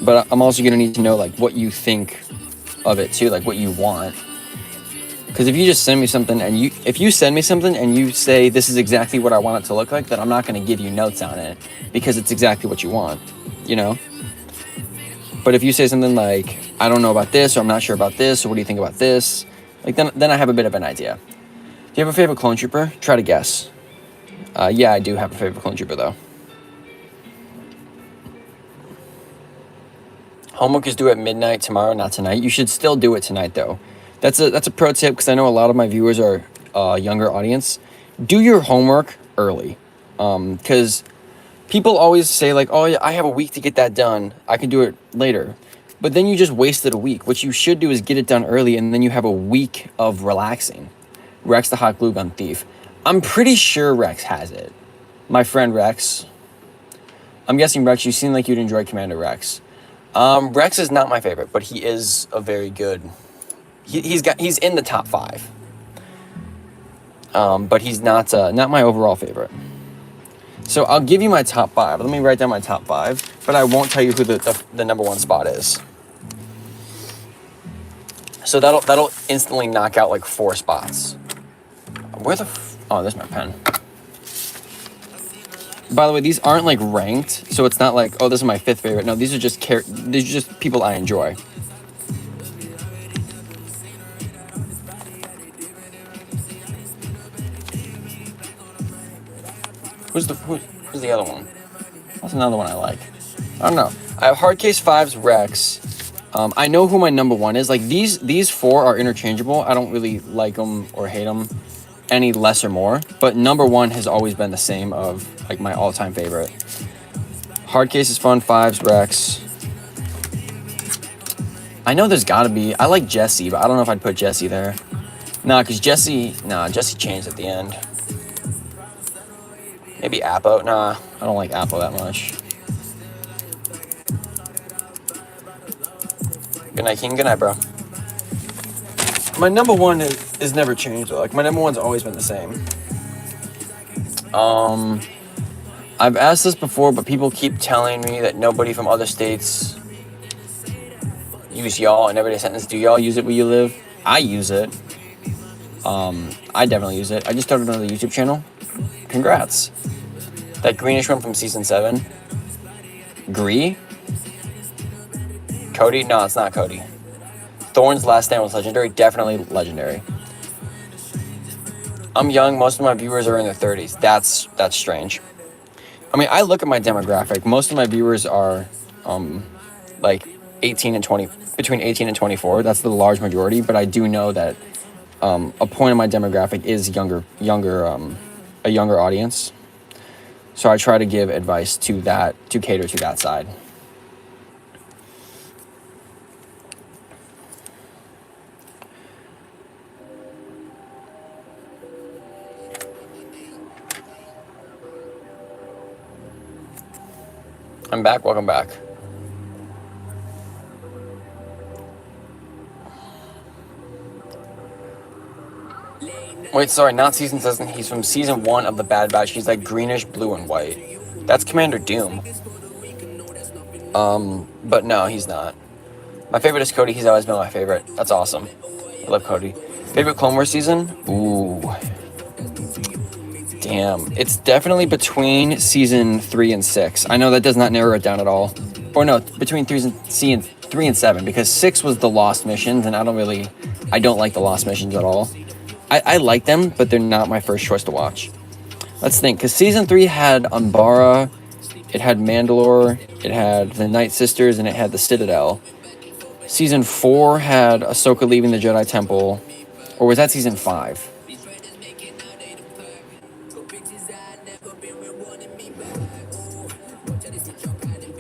[SPEAKER 2] But I'm also gonna need to know like what you think of it too, like what you want. Because if you just send me something and if you send me something and you say this is exactly what I want it to look like, then I'm not going to give you notes on it because it's exactly what you want, you know? But if you say something like, I don't know about this, or I'm not sure about this, or what do you think about this? Like then I have a bit of an idea. Do you have a favorite clone trooper? Try to guess. Yeah, I do have a favorite clone trooper though. Homework is due at midnight tomorrow, not tonight. You should still do it tonight though. That's a pro tip because I know a lot of my viewers are younger audience. Do your homework early, because people always say like, "Oh, yeah, I have a week to get that done. I can do it later," but then you just wasted a week. What you should do is get it done early, and then you have a week of relaxing. Rex the hot glue gun thief. I'm pretty sure Rex has it. My friend Rex. I'm guessing Rex. You seem like you'd enjoy Commander Rex. Rex is not my favorite, but he is a very good. He's in the top 5, but he's not my overall favorite. So I'll give you my top 5. Let me write down my top 5, but I won't tell you who the number 1 spot is. So that'll instantly knock out like 4 spots. Oh, there's my pen. By the way, these aren't like ranked, so it's not like, oh, this is my 5th favorite. No, these are just people I enjoy. Who's the other one? That's another one I like. I don't know. I have Hardcase 5's Rex. I know who my number 1 is. Like these 4 are interchangeable. I don't really like them or hate them any less or more. But number 1 has always been the same of like my all-time favorite. Hardcase is fun. 5's Rex. I know there's gotta be. I like Jesse, but I don't know if I'd put Jesse there. Because Jesse changed at the end. Maybe Appo. Nah, I don't like Appo that much. Good night, King. Good night, bro. My number 1 is never changed, though. Like, my number 1's always been the same. I've asked this before, but people keep telling me that nobody from other states use y'all in everyday sentence. Do y'all use it where you live? I use it. I definitely use it. I just started another YouTube channel. Congrats. That greenish one from season 7. Gree? Cody? No, it's not Cody. Thorne's last stand was legendary. Definitely legendary. I'm young. Most of my viewers are in their 30s. That's strange. I mean, I look at my demographic. Most of my viewers are like 18 and 20, between 18 and 24. That's the large majority. But I do know that a point of my demographic is a younger audience. So I try to give advice to cater to that side. I'm back. Welcome back. Wait, sorry, not season 7. He's from season 1 of the Bad Batch. He's like greenish, blue, and white. That's Commander Doom. But no, he's not. My favorite is Cody. He's always been my favorite. That's awesome. I love Cody. Favorite Clone Wars season? Ooh. Damn. It's definitely between season 3 and 6. I know that does not narrow it down at all. Or no, between 3 and 7, because 6 was the Lost Missions, and I don't like the Lost Missions at all. I like them, but they're not my first choice to watch. Let's think, because season 3 had Umbara, it had Mandalore, it had the Night Sisters, and it had the Citadel. Season 4 had Ahsoka leaving the Jedi Temple, or was that season 5?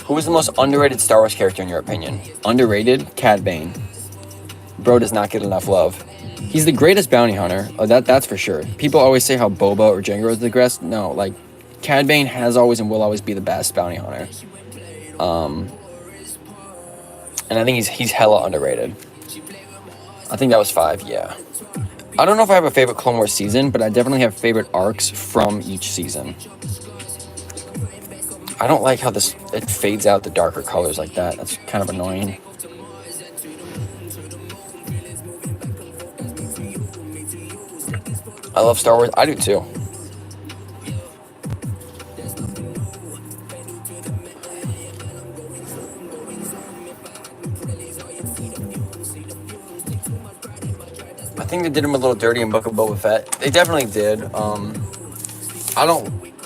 [SPEAKER 2] Who was the most underrated Star Wars character in your opinion? Underrated? Cad Bane. Bro does not get enough love. He's the greatest bounty hunter. That's for sure. People always say how Boba or Jango is the best. No, like, Cad Bane has always and will always be the best bounty hunter. And I think he's hella underrated. I think that was 5, yeah. I don't know if I have a favorite Clone Wars season, but I definitely have favorite arcs from each season. I don't like how it fades out the darker colors like that. That's kind of annoying. I love Star Wars. I do too. I think they did him a little dirty in Book of Boba Fett. They definitely did.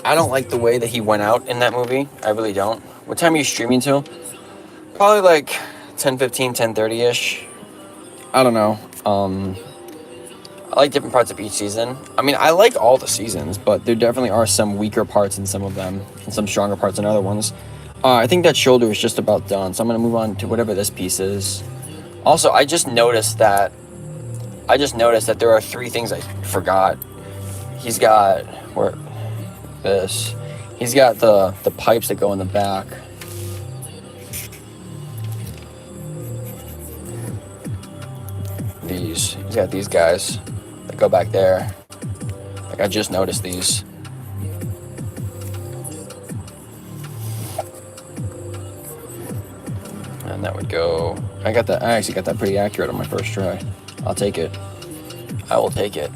[SPEAKER 2] I don't like the way that he went out in that movie. I really don't. What time are you streaming till? Probably like 10:15, 10:30-ish. I don't know. I like different parts of each season. I mean, I like all the seasons, but there definitely are some weaker parts in some of them, and some stronger parts in other ones. I think that shoulder is just about done, so I'm going to move on to whatever this piece is. Also, I just noticed that there are 3 things I forgot. He's got... He's got the pipes that go in the back. He's got these guys that go back there. Like, I just noticed these. And that would go... I actually got that pretty accurate on my first try. I'll take it. I will take it.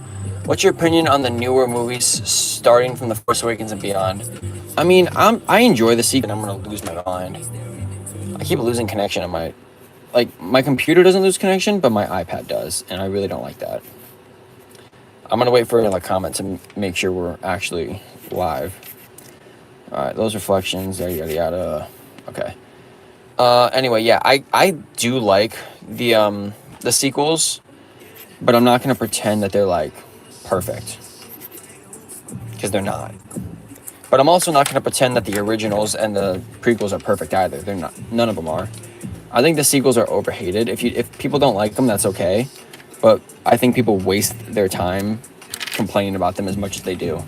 [SPEAKER 2] What's your opinion on the newer movies starting from The Force Awakens and beyond? I mean, I enjoy the sequel, and I'm going to lose my mind. I keep losing connection on my computer doesn't lose connection, but my iPad does, and I really don't like that. I'm going to wait for another comment to make sure we're actually live. Alright, those reflections, yada, yada. Okay. Anyway, yeah, I do like the sequels, but I'm not going to pretend that they're, like, perfect. Because they're not. But I'm also not going to pretend that the originals and the prequels are perfect either. They're not. None of them are. I think the sequels are overhated. If people don't like them, that's okay. But I think people waste their time complaining about them as much as they do.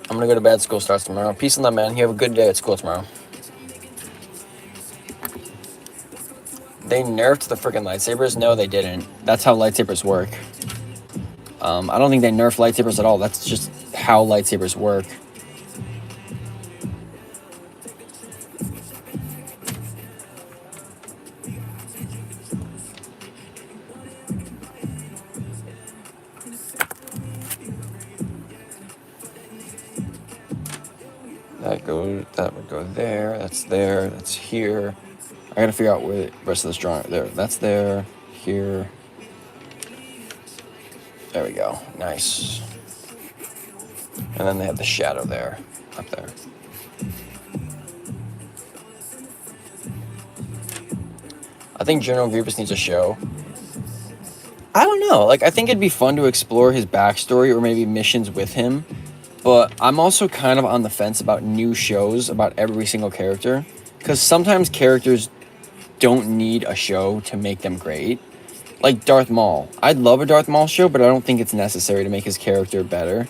[SPEAKER 2] I'm going to go to bed. School starts tomorrow. Peace and love, man. You have a good day at school tomorrow. They nerfed the freaking lightsabers? No, they didn't. That's how lightsabers work. I don't think they nerfed lightsabers at all. That's just how lightsabers work. that would go there. That's there. That's here. I gotta figure out where the rest of this drawing. There. That's there. Here. There we go. Nice. And then they have the shadow there, up there. I think General Grievous needs a show. I don't know. Like, I think it'd be fun to explore his backstory or maybe missions with him. But I'm also kind of on the fence about new shows about every single character. Because sometimes characters don't need a show to make them great. Like Darth Maul. I'd love a Darth Maul show, but I don't think it's necessary to make his character better.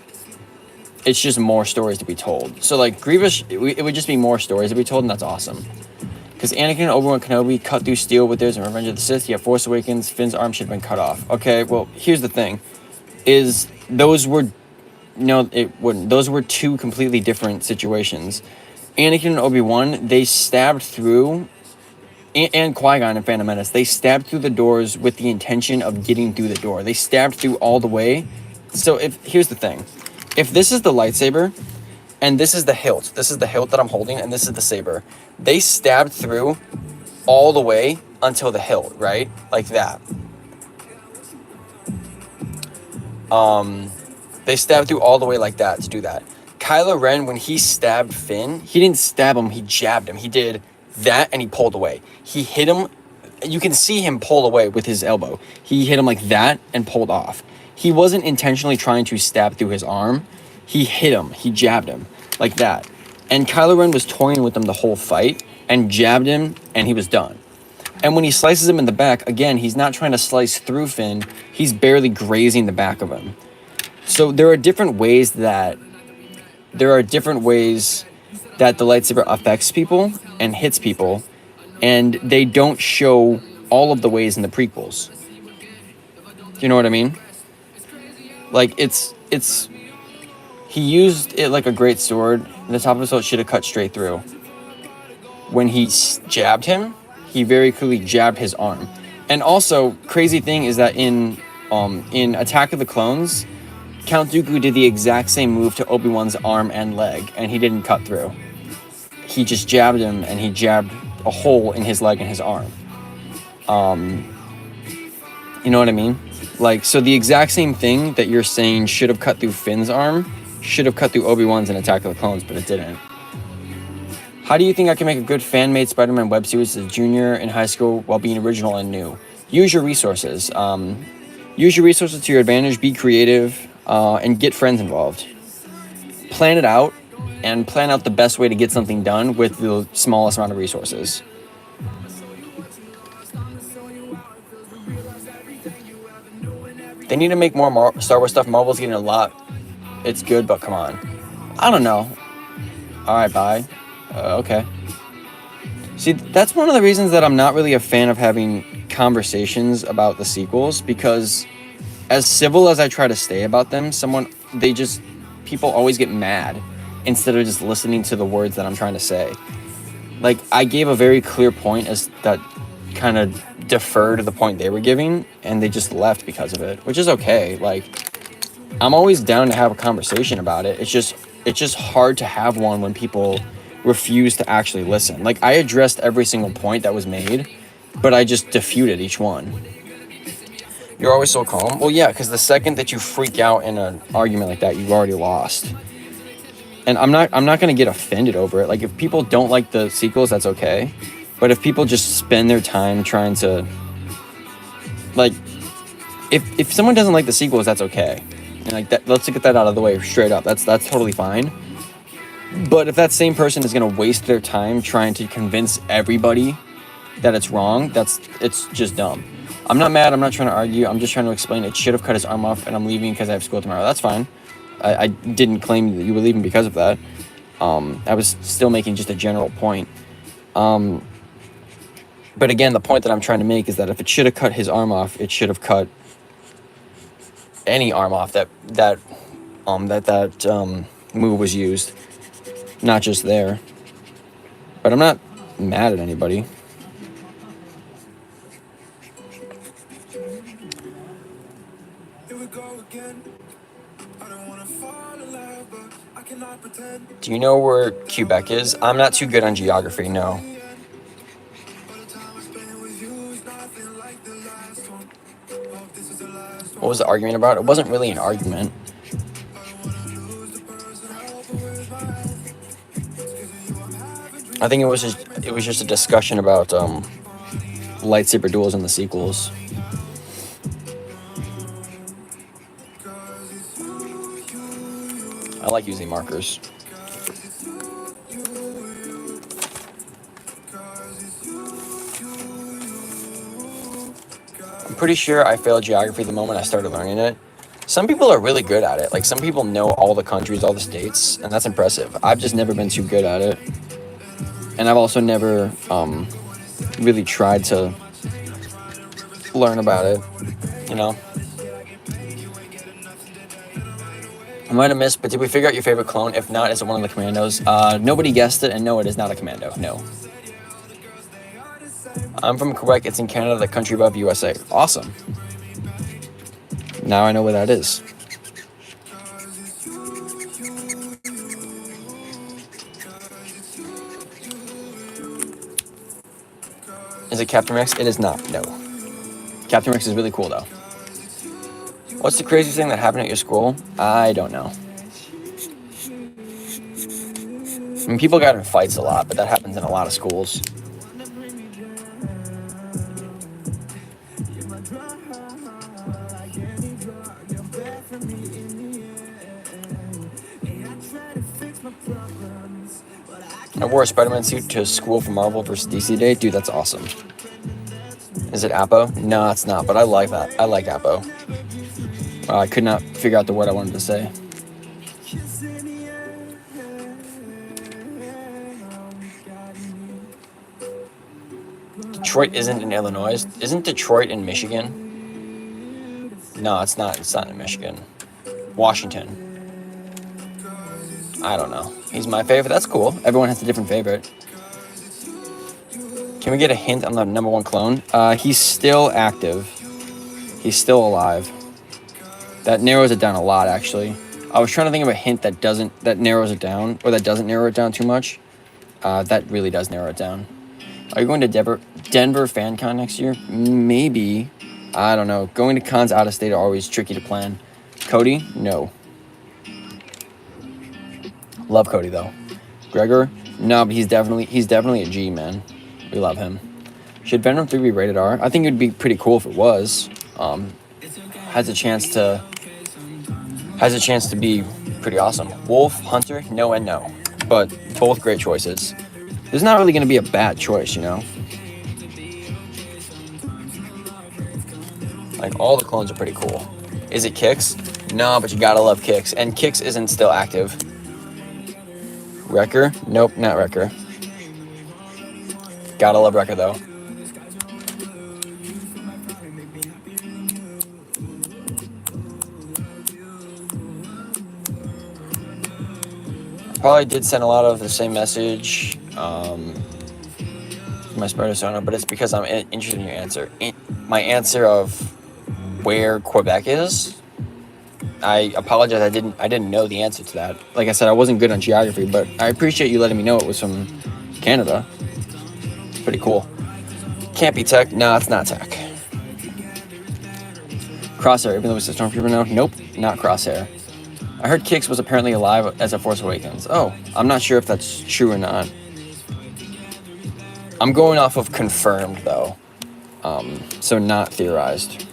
[SPEAKER 2] It's just more stories to be told. So, like, Grievous, it would just be more stories to be told, and that's awesome. Because Anakin and Obi-Wan Kenobi cut through steel with theirs in Revenge of the Sith, yet Force Awakens, Finn's arm should have been cut off. Okay, well, here's the thing. Those were two completely different situations. Anakin and Obi-Wan, they stabbed through, and Qui-Gon and Phantom Menace, they stabbed through the doors with the intention of getting through the door. They stabbed through all the way. So here's the thing. If this is the lightsaber, and this is the hilt that I'm holding, and this is the saber, they stabbed through all the way until the hilt, right? Like that. They stabbed through all the way like that to do that. Kylo Ren, when he stabbed Finn, he didn't stab him, he jabbed him. He did that and he pulled away. He hit him. You can see him pull away with his elbow. He hit him like that and pulled off. He wasn't intentionally trying to stab through his arm. He hit him. He jabbed him like that. And Kylo Ren was toying with him the whole fight and jabbed him and he was done. And when he slices him in the back, again, he's not trying to slice through Finn. He's barely grazing the back of him. So there are different ways that the lightsaber affects people and hits people, and they don't show all of the ways in the prequels. Do you know what I mean? Like, he used it like a great sword, and the top of his sword should have cut straight through. When he jabbed him, he very clearly jabbed his arm. And also, crazy thing is that in Attack of the Clones, Count Dooku did the exact same move to Obi-Wan's arm and leg, and he didn't cut through. He just jabbed him, and he jabbed a hole in his leg and his arm. You know what I mean? Like, so the exact same thing that you're saying should have cut through Finn's arm, should have cut through Obi-Wan's in Attack of the Clones, but it didn't. How do you think I can make a good fan-made Spider-Man web series as a junior in high school while being original and new? Use your resources. Use your resources to your advantage, be creative, and get friends involved. Plan it out, and plan out the best way to get something done with the smallest amount of resources. They need to make more Star Wars stuff. Marvel's getting a lot. It's good, but come on. I don't know. Alright, bye. Okay. See, that's one of the reasons that I'm not really a fan of having conversations about the sequels, because as civil as I try to stay about them, people always get mad instead of just listening to the words that I'm trying to say. Like, I gave a very clear point as that kind of deferred to the point they were giving, and they just left because of it, which is okay. Like, I'm always down to have a conversation about it. It's just hard to have one when people refuse to actually listen. Like, I addressed every single point that was made, but I just defuted each one. You're always so calm. Well, yeah, because the second that you freak out in an argument like that, you've already lost. And I'm not gonna get offended over it. Like, if people don't like the sequels, that's okay. But if people just spend their time trying to, like, if someone doesn't like the sequels, that's okay. And like that, let's get that out of the way straight up. That's totally fine. But if that same person is gonna waste their time trying to convince everybody that it's wrong, it's just dumb. I'm not mad. I'm not trying to argue. I'm just trying to explain it should have cut his arm off, and I'm leaving because I have school tomorrow. That's fine. I didn't claim that you were leaving because of that. I was still making just a general point. But again, the point that I'm trying to make is that if it should have cut his arm off, it should have cut any arm off that move was used, not just there. But I'm not mad at anybody. Do you know where Quebec is? I'm not too good on geography, no. What was the argument about? It wasn't really an argument. I think it was just a discussion about lightsaber duels in the sequels. I like using markers. I'm pretty sure I failed geography the moment I started learning it. Some people are really good at it. Like, some people know all the countries, all the states, and that's impressive. I've just never been too good at it. And I've also never really tried to learn about it, you know? I might have missed, but did we figure out your favorite clone? If not, is it one of the commandos? Nobody guessed it, and no, it is not a commando, no. I'm from Quebec. It's in Canada, the country above USA. Awesome. Now I know where that is. Is it Captain Rex? It is not, no. Captain Rex is really cool, though. What's the craziest thing that happened at your school? I don't know. I mean, people got in fights a lot, but that happens in a lot of schools. I wore a Spider-Man suit to school for Marvel vs. DC Day. Dude, that's awesome. Is it Apo? No, it's not, but I like that. I like Apo. I could not figure out the word I wanted to say. Detroit isn't in Illinois. Isn't Detroit in Michigan? No, it's not. It's not in Michigan. Washington. I don't know. He's my favorite. That's cool. Everyone has a different favorite. Can we get a hint on the #1 clone? He's still active. He's still alive. That narrows it down a lot, actually. I was trying to think of a hint that narrows it down, or that doesn't narrow it down too much. That really does narrow it down. Are you going to Denver Fan Con next year? Maybe. I don't know. Going to cons out of state are always tricky to plan. Cody? No. Love Cody, though. Gregor? No, but he's definitely a G, man. We love him. Should Venom 3 be rated R? I think it would be pretty cool if it was. Has a chance to be pretty awesome. Wolf, Hunter? No and no. But both great choices. There's not really going to be a bad choice, you know? Like, all the clones are pretty cool. Is it Kix? No, but you gotta love Kix. And Kix isn't still active. Wrecker? Nope, not Wrecker. Gotta love Wrecker, though. Probably did send a lot of the same message. My Spider Sonar, but it's because I'm interested in your answer. My answer of where Quebec is. I apologize. I didn't know the answer to that. Like I said, I wasn't good on geography, but I appreciate you letting me know it was from Canada. It's pretty cool. Can't be tech. No, it's not tech. Crosshair, even though it's a Stormtrooper now. Nope, not Crosshair. I heard Kix was apparently alive as a Force Awakens. Oh, I'm not sure if that's true or not. I'm going off of confirmed, though. So not theorized.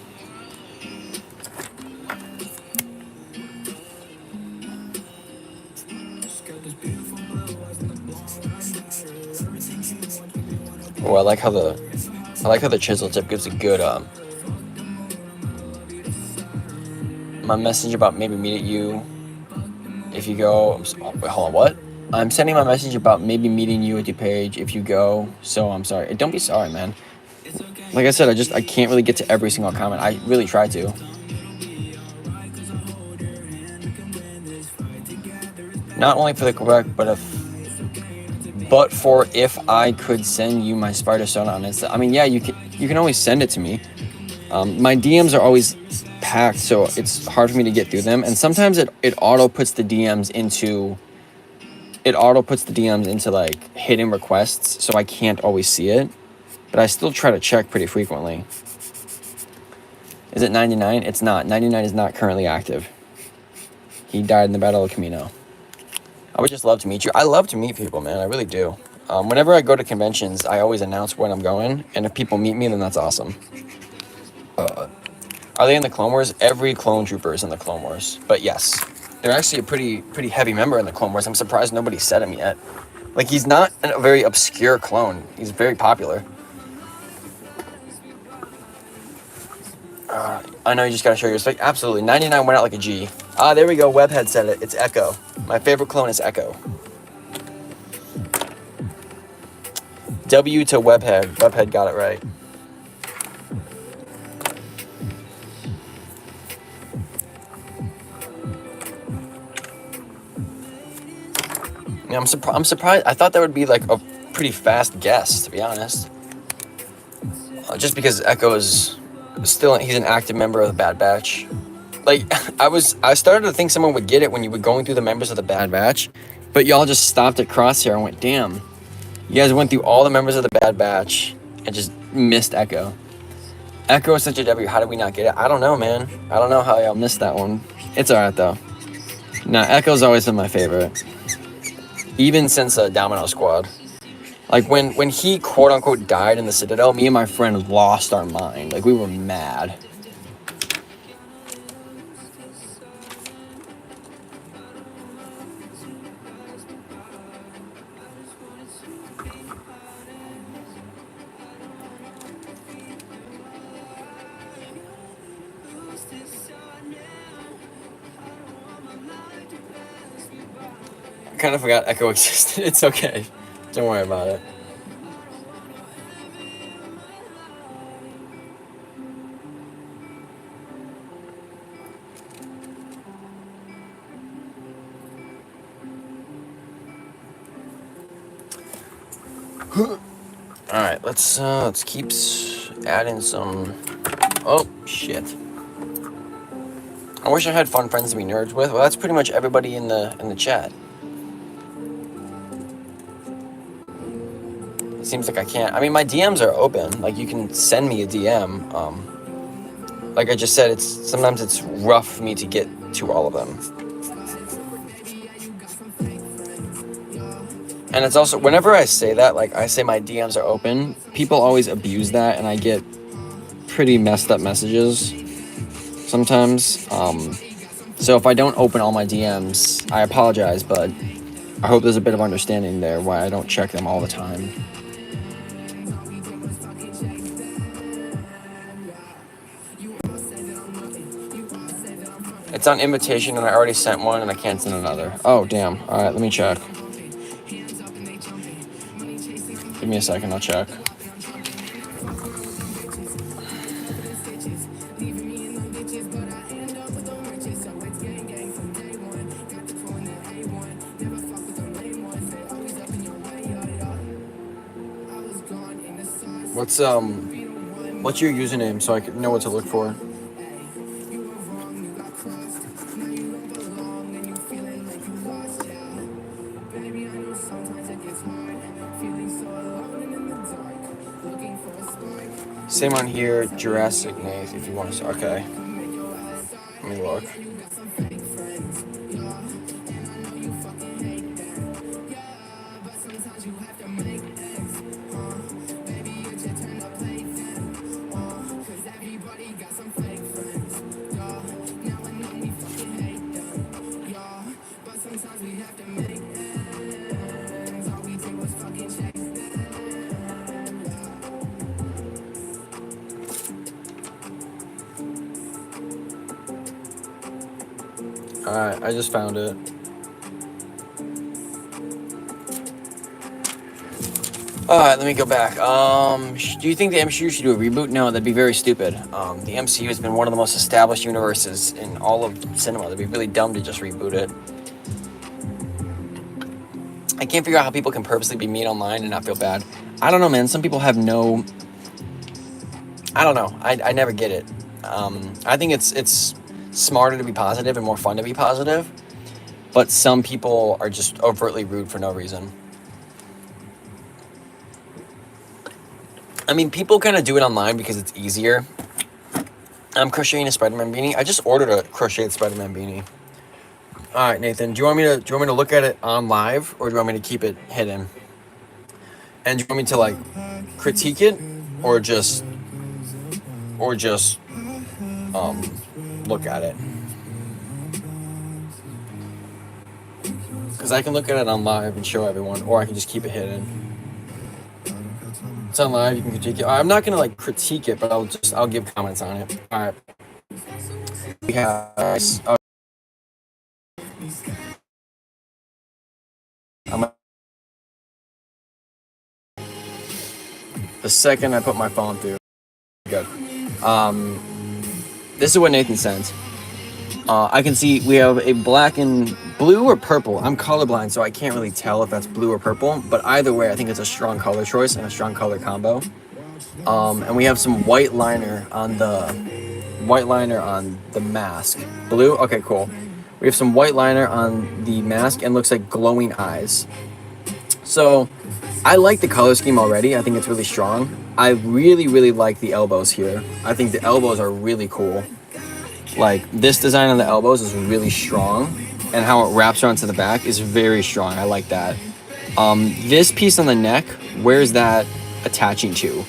[SPEAKER 2] Oh, I like how the chisel tip gives a good my message about maybe meet at you if you go. Wait, hold on, what? I'm sending my message about maybe meeting you at your page if you go. So I'm sorry. Don't be sorry, man. Like I said, I can't really get to every single comment. I really try to. Not only for the Quebec, but for if I could send you my Spider Sonar on Insta. I mean, yeah, you can always send it to me. My DMs are always packed, so it's hard for me to get through them. And sometimes it auto puts the DMs into like hidden requests, so I can't always see it. But I still try to check pretty frequently. Is it 99? It's not. 99 is not currently active. He died in the Battle of Camino. I would just love to meet you. I love to meet people, man. I really do. Whenever I go to conventions, I always announce when I'm going, and if people meet me, then that's awesome. Are they in the Clone Wars? Every clone trooper is in the Clone Wars. But yes, they're actually a pretty heavy member in the Clone Wars. I'm surprised nobody said him yet. Like, he's not a very obscure clone. He's very popular. I know you just gotta show your respect. Absolutely. 99 went out like a G. Ah, there we go. Webhead said it. It's Echo. My favorite clone is Echo. W to Webhead. Webhead got it right. Yeah, I'm surprised. I thought that would be like a pretty fast guess, to be honest. Just because Echo is still, he's an active member of the Bad Batch. Like, I started to think someone would get it when you were going through the members of the Bad Batch, but y'all just stopped at Crosshair and went, damn, you guys went through all the members of the Bad Batch and just missed Echo. Echo is such a W. How did we not get it? I don't know, man. I don't know how y'all missed that one. It's alright, though. Nah, Echo's always been my favorite. Even since Domino Squad. Like, when he, quote-unquote, died in the Citadel, me and my friend lost our mind. Like, we were mad. I kind of forgot Echo existed. It's okay. Don't worry about it. All right, let's keep adding some. Oh shit! I wish I had fun friends to be nerds with. Well, that's pretty much everybody in the chat. It seems like I can't. I mean, my DMs are open. Like, you can send me a DM. Like I just said, sometimes it's rough for me to get to all of them. And it's also, whenever I say that, like I say my DMs are open, people always abuse that, and I get pretty messed up messages sometimes. So if I don't open all my DMs, I apologize, but I hope there's a bit of understanding there why I don't check them all the time. It's on invitation, and I already sent one, and I can't send another. Oh, damn. All right, let me check. Give me a second, I'll check. What's your username so I can know what to look for? Same on here, Jurassic Nath, if you want to. Okay. Let me look. Alright, I just found it. Alright, let me go back. Do you think the MCU should do a reboot? No, that'd be very stupid. The MCU has been one of the most established universes in all of cinema. That'd be really dumb to just reboot it. I can't figure out how people can purposely be mean online and not feel bad. I don't know, man. Some people have no... I don't know. I never get it. I think it's smarter to be positive and more fun to be positive, but some people are just overtly rude for no reason. I mean, people kind of do it online because it's easier. I'm crocheting a Spider-Man beanie. I just ordered a crocheted Spider-Man beanie. All right, Nathan, do you want me to look at it on live, or do you want me to keep it hidden? And do you want me to like critique it, or just look at it? Because I can look at it on live and show everyone, or I can just keep it hidden. It's on live, you can critique it. I'm not gonna like critique it, but I'll give comments on it. All right. We have the second I put my phone through. Good. This is what Nathan sent. I can see we have a black and blue or purple. I'm colorblind, so I can't really tell if that's blue or purple. But either way, I think it's a strong color choice and a strong color combo. And we have some white liner on the mask. Blue? Okay, cool. We have some white liner on the mask and looks like glowing eyes. So I like the color scheme already. I think it's really strong. I really, really like the elbows here. I think the elbows are really cool. Like, this design on the elbows is really strong, and how it wraps around to the back is very strong. I like that. This piece on the neck, where's that attaching to?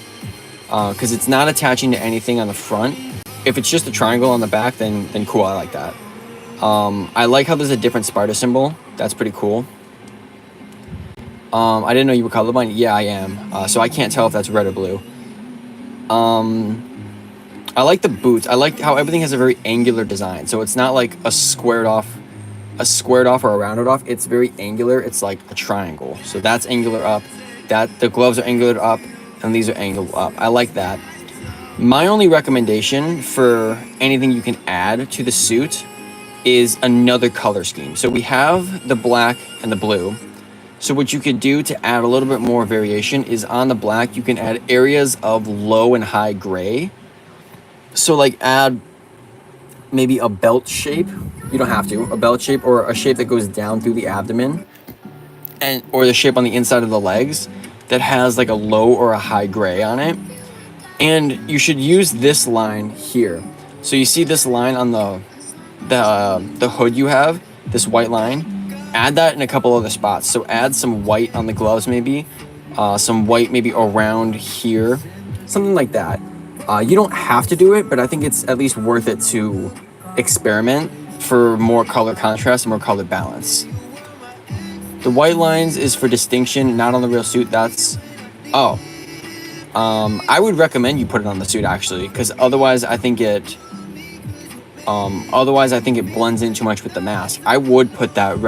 [SPEAKER 2] Because it's not attaching to anything on the front. If it's just a triangle on the back, then cool, I like that. I like how there's a different spider symbol. That's pretty cool. I didn't know you were colorblind. Yeah, I am. So I can't tell if that's red or blue. I like the boots. I like how everything has a very angular design. So it's not like a squared off or a rounded off. It's very angular. It's like a triangle. So that's angular up. The gloves are angular up, and these are angled up. I like that. My only recommendation for anything you can add to the suit is another color scheme. So we have the black and the blue. So what you could do to add a little bit more variation is on the black, you can add areas of low and high gray. So like add maybe a belt shape. You don't have to. A belt shape or a shape that goes down through the abdomen, or the shape on the inside of the legs that has like a low or a high gray on it. And you should use this line here. So you see this line on the hood you have, this white line. Add that in a couple other spots. So add some white on the gloves maybe, some white maybe around here, something like that. You don't have to do it, but I think it's at least worth it to experiment for more color contrast and more color balance. The white lines is for distinction, not on the real suit. I would recommend you put it on the suit actually, because otherwise I think it blends in too much with the mask. I would put that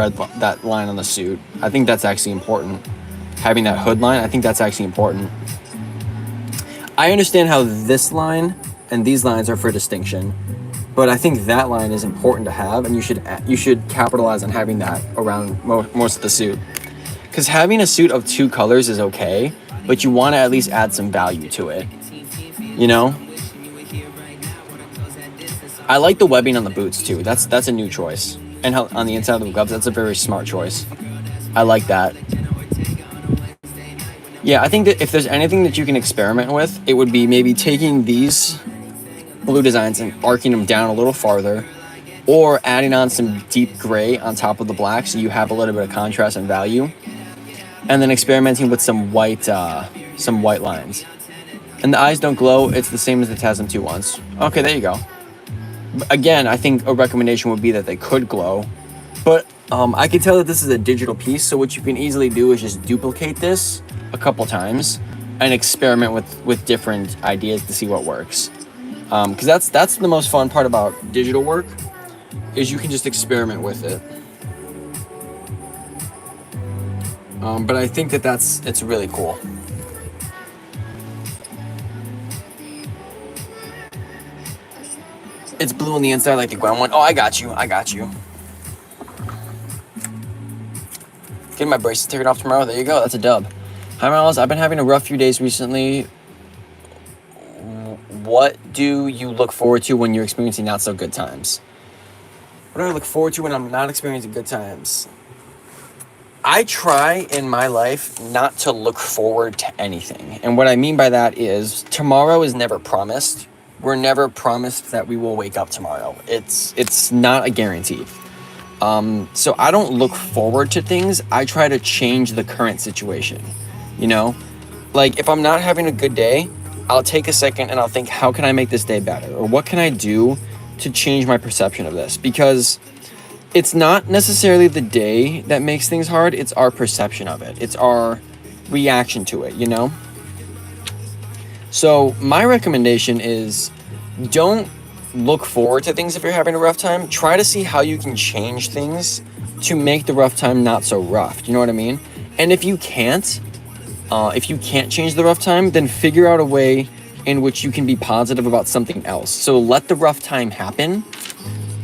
[SPEAKER 2] line on the suit. I think that's actually important. Having that hood line, I think that's actually important. I understand how this line and these lines are for distinction, but I think that line is important to have, and you should capitalize on having that around most of the suit. Because having a suit of two colors is okay, but you want to at least add some value to it. You know? I like the webbing on the boots too. That's a new choice. And how on the inside of the gloves, that's a very smart choice. I like that. Yeah, I think that if there's anything that you can experiment with, it would be maybe taking these blue designs and arcing them down a little farther, or adding on some deep gray on top of the black so you have a little bit of contrast and value, and then experimenting with some white lines. And the eyes don't glow. It's the same as the TASM 2 ones. Okay, there you go. Again, I think a recommendation would be that they could glow, but I can tell that this is a digital piece, so what you can easily do is just duplicate this a couple times and experiment with different ideas to see what works. Because that's the most fun part about digital work, is you can just experiment with it. But I think it's really cool. It's blue on the inside like the Gwen one. Oh, I got you. Getting my braces taken off tomorrow. There you go. That's a dub. Hi, Miles. I've been having a rough few days recently. what do you look forward to when you're experiencing not so good times? What do I look forward to when I'm not experiencing good times? I try in my life not to look forward to anything. And what I mean by that is tomorrow is never promised. We're never promised that we will wake up tomorrow. It's not a guarantee. So I don't look forward to things. I try to change the current situation. You know, like if I'm not having a good day, I'll take a second and I'll think, how can I make this day better? Or what can I do to change my perception of this? Because it's not necessarily the day that makes things hard. It's our perception of it. It's our reaction to it, you know? So my recommendation is don't look forward to things if you're having a rough time. Try to see how you can change things to make the rough time not so rough. You know what I mean? And if you can't change the rough time, then figure out a way in which you can be positive about something else. So let the rough time happen,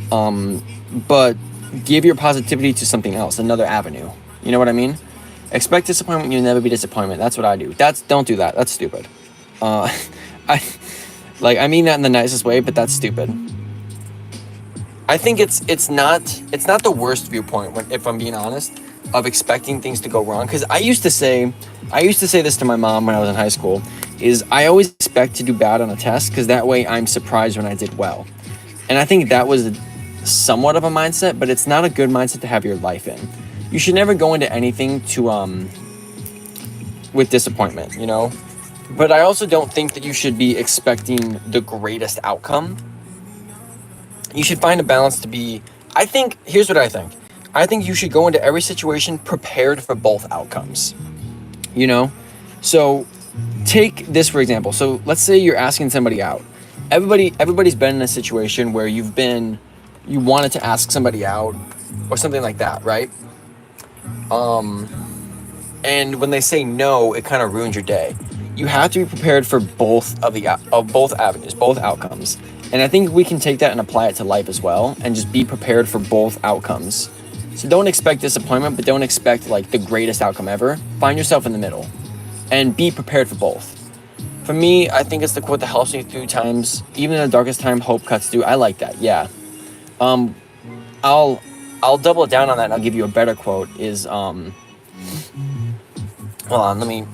[SPEAKER 2] but give your positivity to something else, another avenue. You know what I mean? Expect disappointment, you'll never be disappointment. That's what I do. Don't do that. That's stupid. I mean that in the nicest way, but that's stupid. I think it's not the worst viewpoint, if I'm being honest, of expecting things to go wrong. Because I used to say this to my mom when I was in high school, is I always expect to do bad on a test because that way I'm surprised when I did well. And I think that was somewhat of a mindset, but it's not a good mindset to have your life in. You should never go into anything with disappointment, you know? But I also don't think that you should be expecting the greatest outcome. You should find a balance to be, here's what I think. I think you should go into every situation prepared for both outcomes, you know? So take this for example. So let's say you're asking somebody out. Everybody's been in a situation where you wanted to ask somebody out or something like that, right? And when they say no, it kind of ruins your day. You have to be prepared for both avenues, both outcomes. And I think we can take that and apply it to life as well and just be prepared for both outcomes. So don't expect disappointment, but don't expect like the greatest outcome ever. Find yourself in the middle and be prepared for both. For me, I think it's the quote that helps me through times, even in the darkest time, hope cuts through. I like that. Yeah. I'll double down on that and I'll give you a better quote is, hold on, let me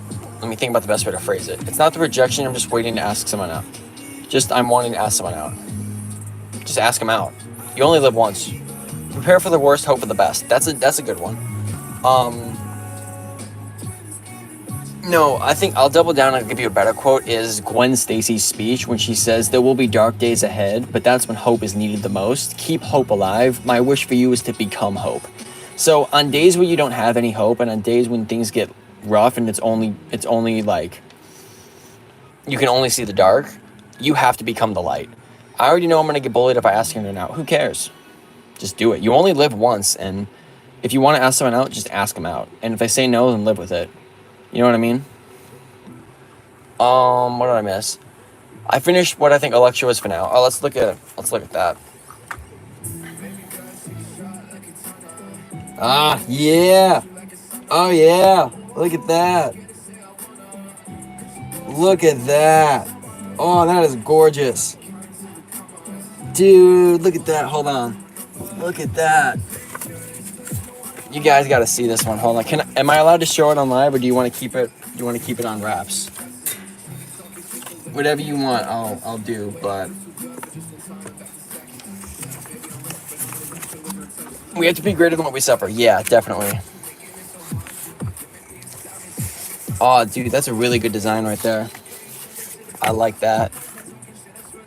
[SPEAKER 2] think about the best way to phrase it. It's not the rejection, I'm just waiting to ask someone out. I'm wanting to ask someone out. Just ask them out. You only live once. Prepare for the worst, hope for the best. That's a good one. No, I think I'll double down and give you a better quote is Gwen Stacy's speech when she says, "There will be dark days ahead, but that's when hope is needed the most. Keep hope alive. My wish for you is to become hope." So on days where you don't have any hope and on days when things get rough and it's only like you can only see the dark, you have to become the light. I already know I'm going to get bullied if I ask him out. Who cares? Just do it. You only live once, and if you want to ask someone out, just ask them out. And if they say no, then live with it. You know what I mean? What did I miss? I finished what I think a lecture was for now. Oh, let's look at that. Ah, yeah. Oh, yeah. Look at that. Look at that. Oh, that is gorgeous. Dude, look at that. Hold on. Look at that. You guys got to see this one. Hold on. Am I allowed to show it on live, or do you want to keep it? Do you want to keep it on wraps? Whatever you want, I'll do. But we have to be greater than what we suffer. Yeah, definitely. Oh, dude, that's a really good design right there. I like that.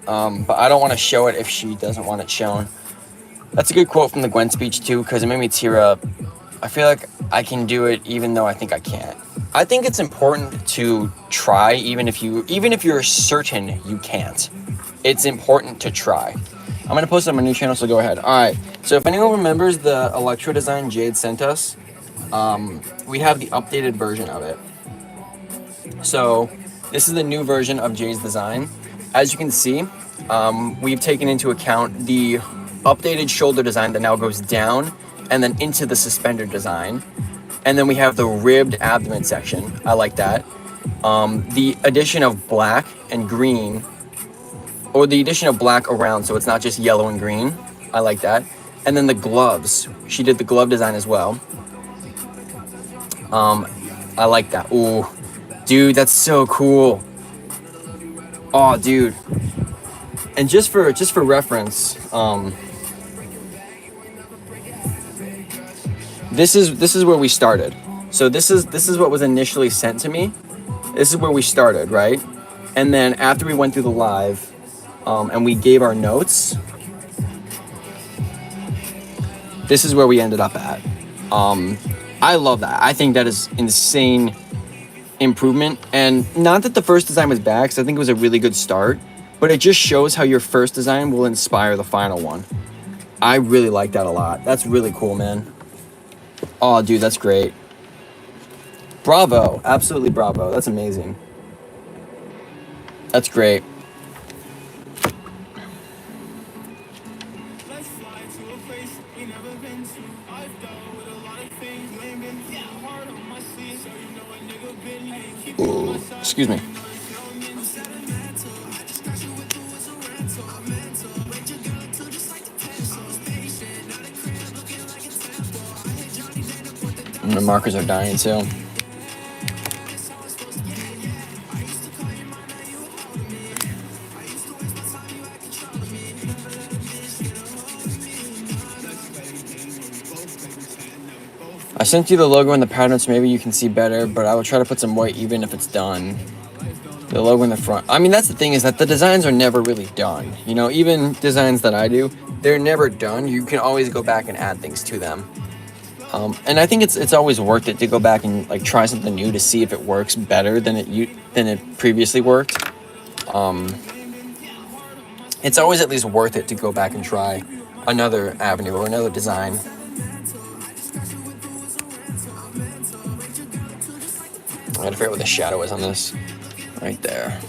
[SPEAKER 2] But I don't want to show it if she doesn't want it shown. That's a good quote from the Gwen speech too, because it made me tear up. I feel like I can do it even though I think I can't. I think it's important to try even if you're certain you can't. It's important to try. I'm going to post it on my new channel, so go ahead. All right. So if anyone remembers the electro design Jade sent us, we have the updated version of it. So this is the new version of Jade's design. As you can see, we've taken into account the updated shoulder design that now goes down and then into the suspender design. And then we have the ribbed abdomen section. I like that. The addition of black and green or the addition of black around, so it's not just yellow and green. I like that. And then the gloves. She did the glove design as well. I like that. Ooh, dude, that's so cool. Oh, dude. And just for reference, this is where we started. So this is what was initially sent to me. This is where we started, right? And then after we went through the live, and we gave our notes, this is where we ended up at. I love that. I think that is insane improvement. And not that the first design was bad, because I think it was a really good start, but it just shows how your first design will inspire the final one. I really like that a lot. That's really cool, man. Oh, dude, that's great. Bravo. Absolutely bravo. That's amazing. That's great. Ooh, excuse me. The markers are dying too. I sent you the logo and the pattern so maybe you can see better, but I will try to put some white even if it's done. The logo in the front. I mean, that's the thing, is that the designs are never really done. You know, even designs that I do, they're never done. You can always go back and add things to them. And I think it's always worth it to go back and like try something new to see if it works better than it previously worked. It's always at least worth it to go back and try another avenue or another design. I gotta figure out what the shadow is on this. Right there.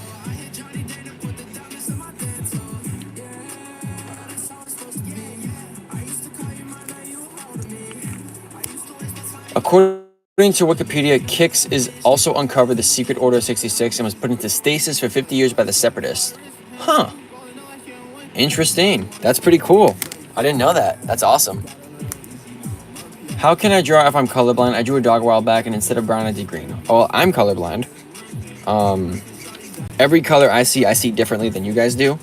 [SPEAKER 2] According to Wikipedia, Kix is also uncovered the secret Order of 66 and was put into stasis for 50 years by the Separatists. Huh. Interesting. That's pretty cool. I didn't know that. That's awesome. How can I draw if I'm colorblind? I drew a dog a while back, and instead of brown, I did green. Well, I'm colorblind. Every color I see differently than you guys do.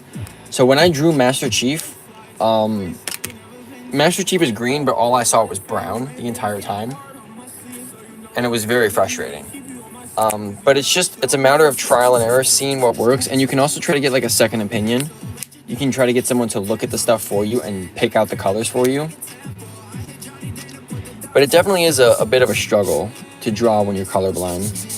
[SPEAKER 2] So when I drew Master Chief, Master Chief is green, but all I saw was brown the entire time. And it was very frustrating. But it's a matter of trial and error, seeing what works. And you can also try to get like a second opinion. You can try to get someone to look at the stuff for you and pick out the colors for you. But it definitely is a bit of a struggle to draw when you're colorblind.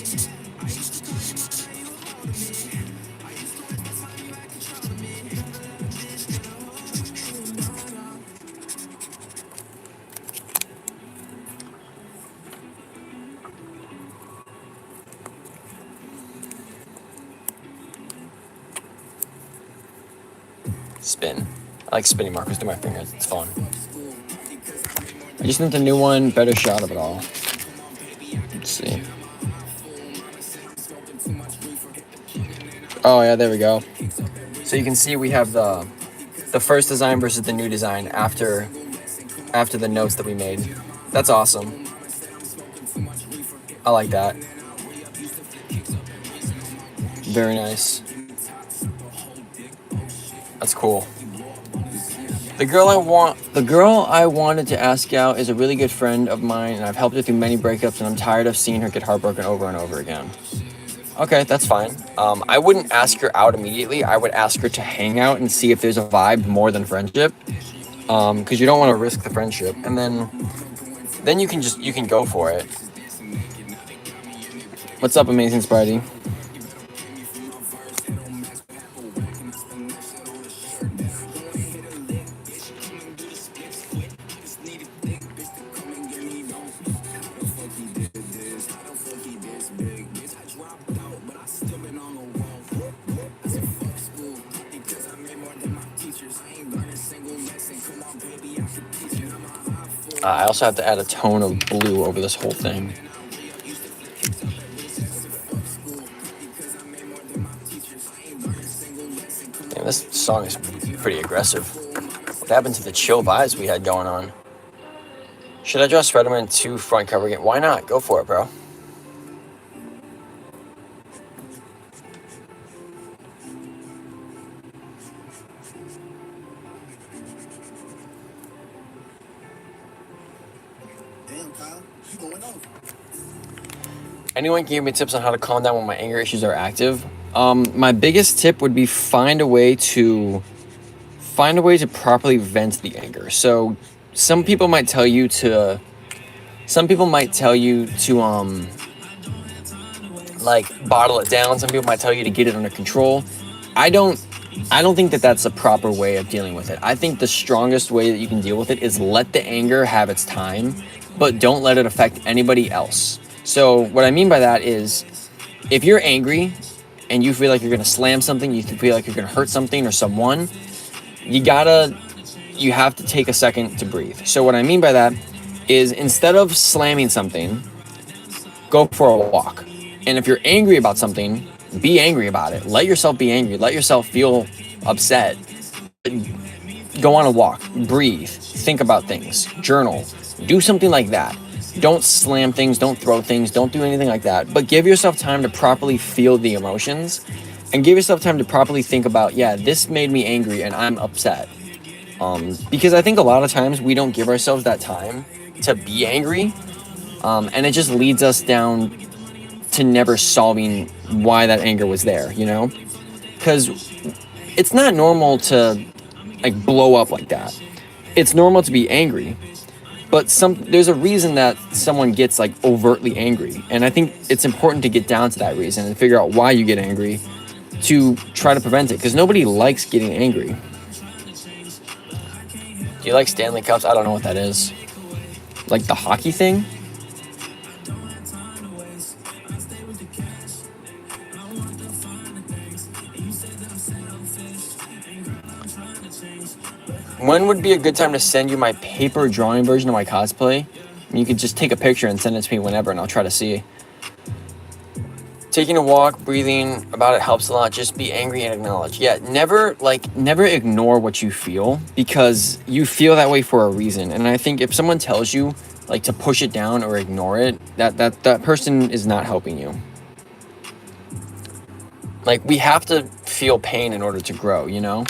[SPEAKER 2] Spin. I like spinning markers through my fingers. It's fun. I just need the new one, better shot of it all. Let's see. Oh yeah, there we go. So you can see we have the first design versus the new design after the notes that we made. That's awesome. I like that. Very nice. That's cool. The girl I wanted to ask out is a really good friend of mine, and I've helped her through many breakups, and I'm tired of seeing her get heartbroken over and over again. Okay, that's fine. I wouldn't ask her out immediately. I would ask her to hang out and see if there's a vibe more than friendship, because you don't want to risk the friendship, and then you can go for it. What's up, Amazing Spidey? I also have to add a tone of blue over this whole thing. There This song is pretty aggressive. What happened to the chill vibes we had going on? Should I draw Spider-Man 2 front cover again? Why not? Go for it, bro. Anyone can give me tips on how to calm down when my anger issues are active? My biggest tip would be find a way to properly vent the anger. So some people might tell you to like bottle it down. Some people might tell you to get it under control. I don't think that that's a proper way of dealing with it. I think the strongest way that you can deal with it is let the anger have its time, but don't let it affect anybody else. So what I mean by that is, if you're angry and you feel like you're gonna slam something, you feel like you're gonna hurt something or someone, you have to take a second to breathe. So what I mean by that is, instead of slamming something, go for a walk. And if you're angry about something, be angry about it. Let yourself be angry. Let yourself feel upset. Go on a walk. Breathe. Think about things. Journal. Do something like that. Don't slam things. Don't throw things. Don't do anything like that. But give yourself time to properly feel the emotions, and give yourself time to properly think about, yeah, this made me angry and I'm upset. Because I think a lot of times we don't give ourselves that time to be angry, and it just leads us down to never solving why that anger was there, you know? Because it's not normal to like blow up like that. It's normal to be angry, but there's a reason that someone gets like overtly angry, and I think it's important to get down to that reason and figure out why you get angry to try to prevent it, because nobody likes getting angry. Do you like Stanley Cups? I don't know what that is. Like the hockey thing? When would be a good time to send you my paper drawing version of my cosplay? You could just take a picture and send it to me whenever, and I'll try to see. Taking a walk, breathing about it helps a lot. Just be angry and acknowledge. Yeah, never ignore what you feel, because you feel that way for a reason. And I think if someone tells you like to push it down or ignore it, that person is not helping you. Like, we have to feel pain in order to grow, you know?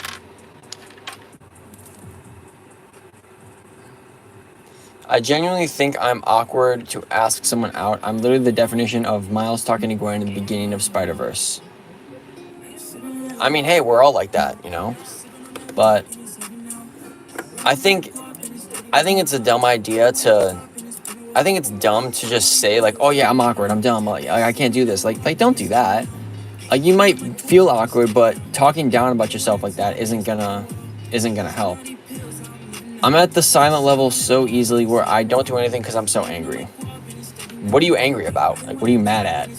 [SPEAKER 2] I genuinely think I'm awkward to ask someone out. I'm literally the definition of Miles talking to Gwen in the beginning of Spider-Verse. I mean, hey, we're all like that, you know? But I think it's a dumb idea I think it's dumb to just say like, oh yeah, I'm awkward, I'm dumb, I can't do this. Like don't do that. Like, you might feel awkward, but talking down about yourself like that isn't gonna help. I'm at the silent level so easily where I don't do anything because I'm so angry. What are you angry about? Like, what are you mad at?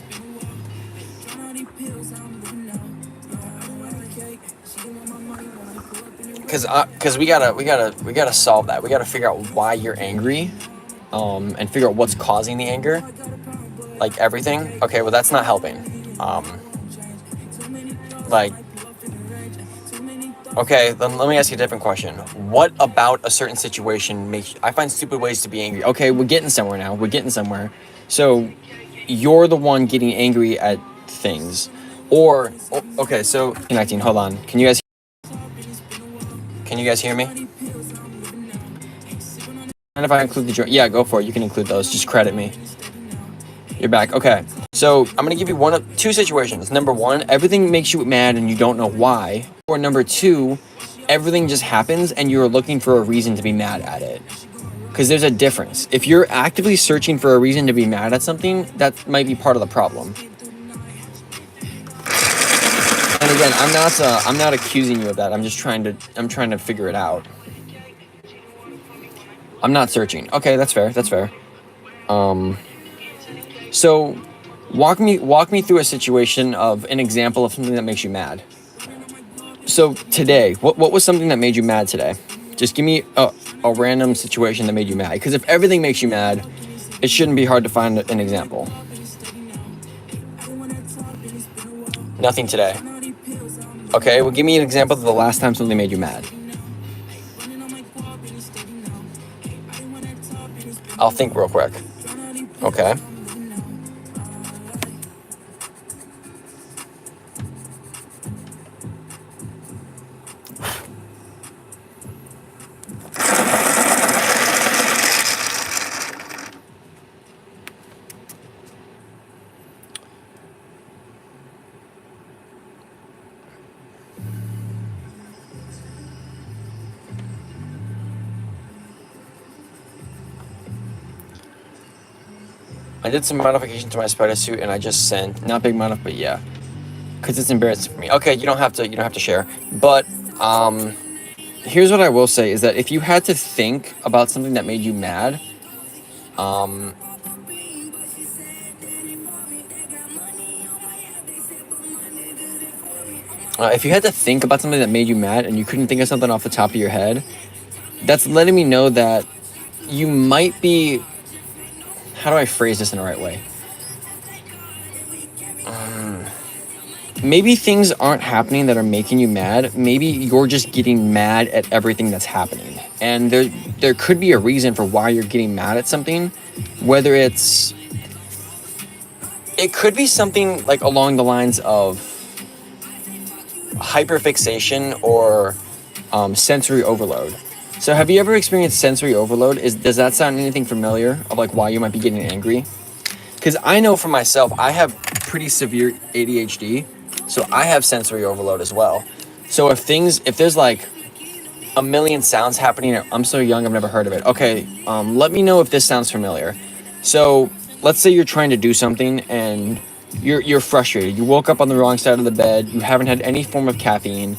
[SPEAKER 2] Because we gotta solve that. We gotta figure out why you're angry, and figure out what's causing the anger. Like everything. Okay, well that's not helping. Okay, then let me ask you a different question. What about a certain situation makes I find stupid ways to be angry? Okay, we're getting somewhere now. We're getting somewhere. So you're the one getting angry at things, or okay. So connecting. Hold on. Can you guys hear me? And if I include the joint, yeah, go for it. You can include those. Just credit me. You're back. Okay. So I'm going to give you one of two situations. Number one, everything makes you mad and you don't know why. Or number two, everything just happens and you're looking for a reason to be mad at it. Because there's a difference. If you're actively searching for a reason to be mad at something, that might be part of the problem. And again, I'm not accusing you of that. I'm trying to figure it out. I'm not searching. Okay, that's fair. So walk me through a situation of an example of something that makes you mad. So today, what was something that made you mad today? Just give me a random situation that made you mad. Because if everything makes you mad, it shouldn't be hard to find an example. Nothing today. Okay, well, give me an example of the last time something made you mad. I'll think real quick. Okay. I did some modification to my spider suit, and I just sent, not big modif, but yeah, because it's embarrassing for me. Okay, you don't have to share. But here's what I will say is that if you had to think about something that made you mad, if you had to think about something that made you mad and you couldn't think of something off the top of your head, that's letting me know that you might be. How do I phrase this in the right way? Maybe things aren't happening that are making you mad. Maybe you're just getting mad at everything that's happening. And there could be a reason for why you're getting mad at something, whether it could be something like along the lines of hyperfixation or sensory overload. So have you ever experienced sensory overload? Does that sound anything familiar of like why you might be getting angry? Because I know for myself, I have pretty severe ADHD, so I have sensory overload as well. So if there's like a million sounds happening, I'm so young, I've never heard of it. Okay, let me know if this sounds familiar. So let's say you're trying to do something and you're frustrated. You woke up on the wrong side of the bed. You haven't had any form of caffeine,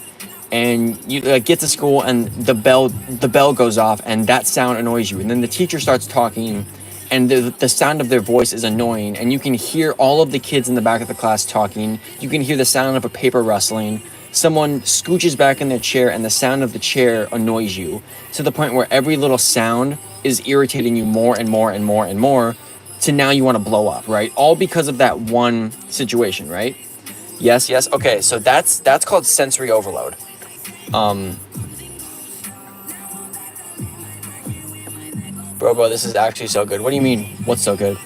[SPEAKER 2] and you get to school and the bell goes off, and that sound annoys you. And then the teacher starts talking, and the sound of their voice is annoying, and you can hear all of the kids in the back of the class talking. You can hear the sound of a paper rustling. Someone scooches back in their chair, and the sound of the chair annoys you to the point where every little sound is irritating you more and more and more and more, to now you want to blow up, right? All because of that one situation, right? Yes. Okay, so that's called sensory overload. Bro, this is actually so good. What do you mean? What's so good?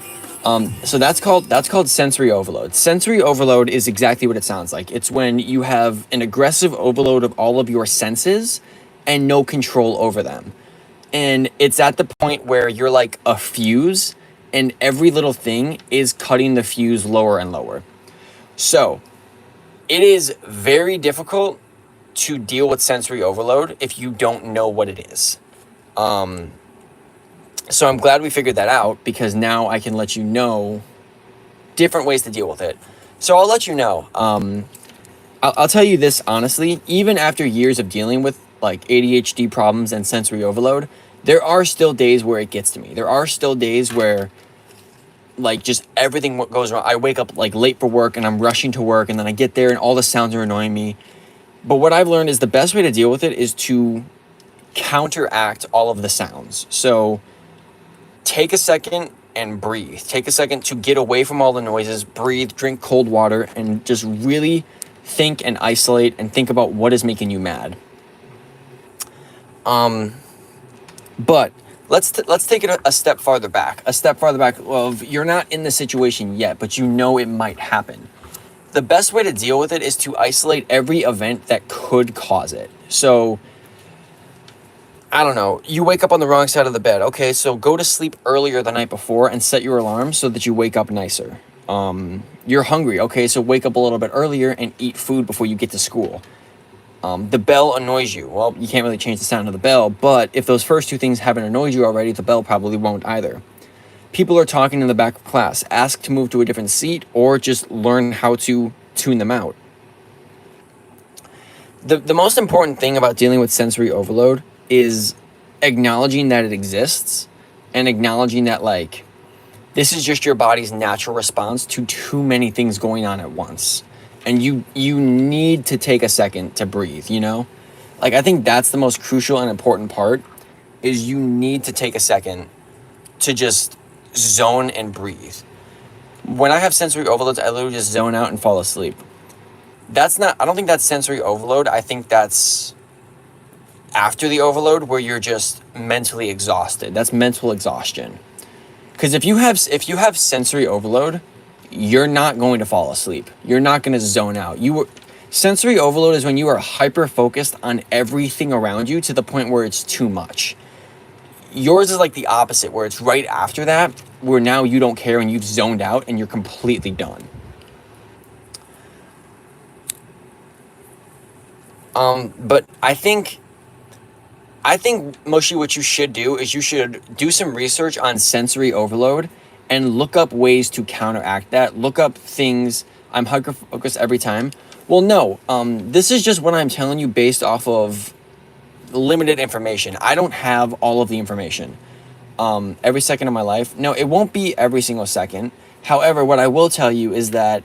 [SPEAKER 2] So that's called sensory overload. Sensory overload is exactly what it sounds like. It's when you have an aggressive overload of all of your senses and no control over them. And it's at the point where you're like a fuse, and every little thing is cutting the fuse lower and lower. So it is very difficult to deal with sensory overload if you don't know what it is. So I'm glad we figured that out, because now I can let you know different ways to deal with it. So I'll let you know. I'll tell you this honestly, even after years of dealing with like ADHD problems and sensory overload, there are still days where it gets to me. There are still days where like just everything goes wrong. I wake up like late for work and I'm rushing to work, and then I get there and all the sounds are annoying me. But what I've learned is the best way to deal with it is to counteract all of the sounds. So take a second and breathe. Take a second to get away from all the noises, breathe, drink cold water, and just really think and isolate and think about what is making you mad. But let's take it a step farther back. A step farther back of, you're not in the situation yet, but you know it might happen. The best way to deal with it is to isolate every event that could cause it. So I don't know, you wake up on the wrong side of the bed. Okay, so go to sleep earlier the night before and set your alarm so that you wake up nicer. You're hungry. Okay, so wake up a little bit earlier and eat food before you get to school. The bell annoys you. Well, you can't really change the sound of the bell, but if those first two things haven't annoyed you already, the bell probably won't either. People are talking in the back of class. Ask to move to a different seat, or just learn how to tune them out. The most important thing about dealing with sensory overload is acknowledging that it exists, and acknowledging that like this is just your body's natural response to too many things going on at once. And you need to take a second to breathe, you know? Like, I think that's the most crucial and important part, is you need to take a second to just zone and breathe. When I have sensory overloads, I literally just zone out and fall asleep. that's not, I don't think that's sensory overload. I think that's after the overload where you're just mentally exhausted. That's mental exhaustion. Because if you have sensory overload, you're not going to fall asleep. You're not going to zone out. Sensory overload is when you are hyper focused on everything around you to the point where it's too much. Yours is like the opposite, where it's right after that, where now you don't care and you've zoned out and you're completely done. But I think mostly what you should do is you should do some research on sensory overload and look up ways to counteract that. Look up things. I'm hyper focused every time. Well, no, this is just what I'm telling you based off of limited information. I don't have all of the information every second of my life. No, it won't be every single second. However, what I will tell you is that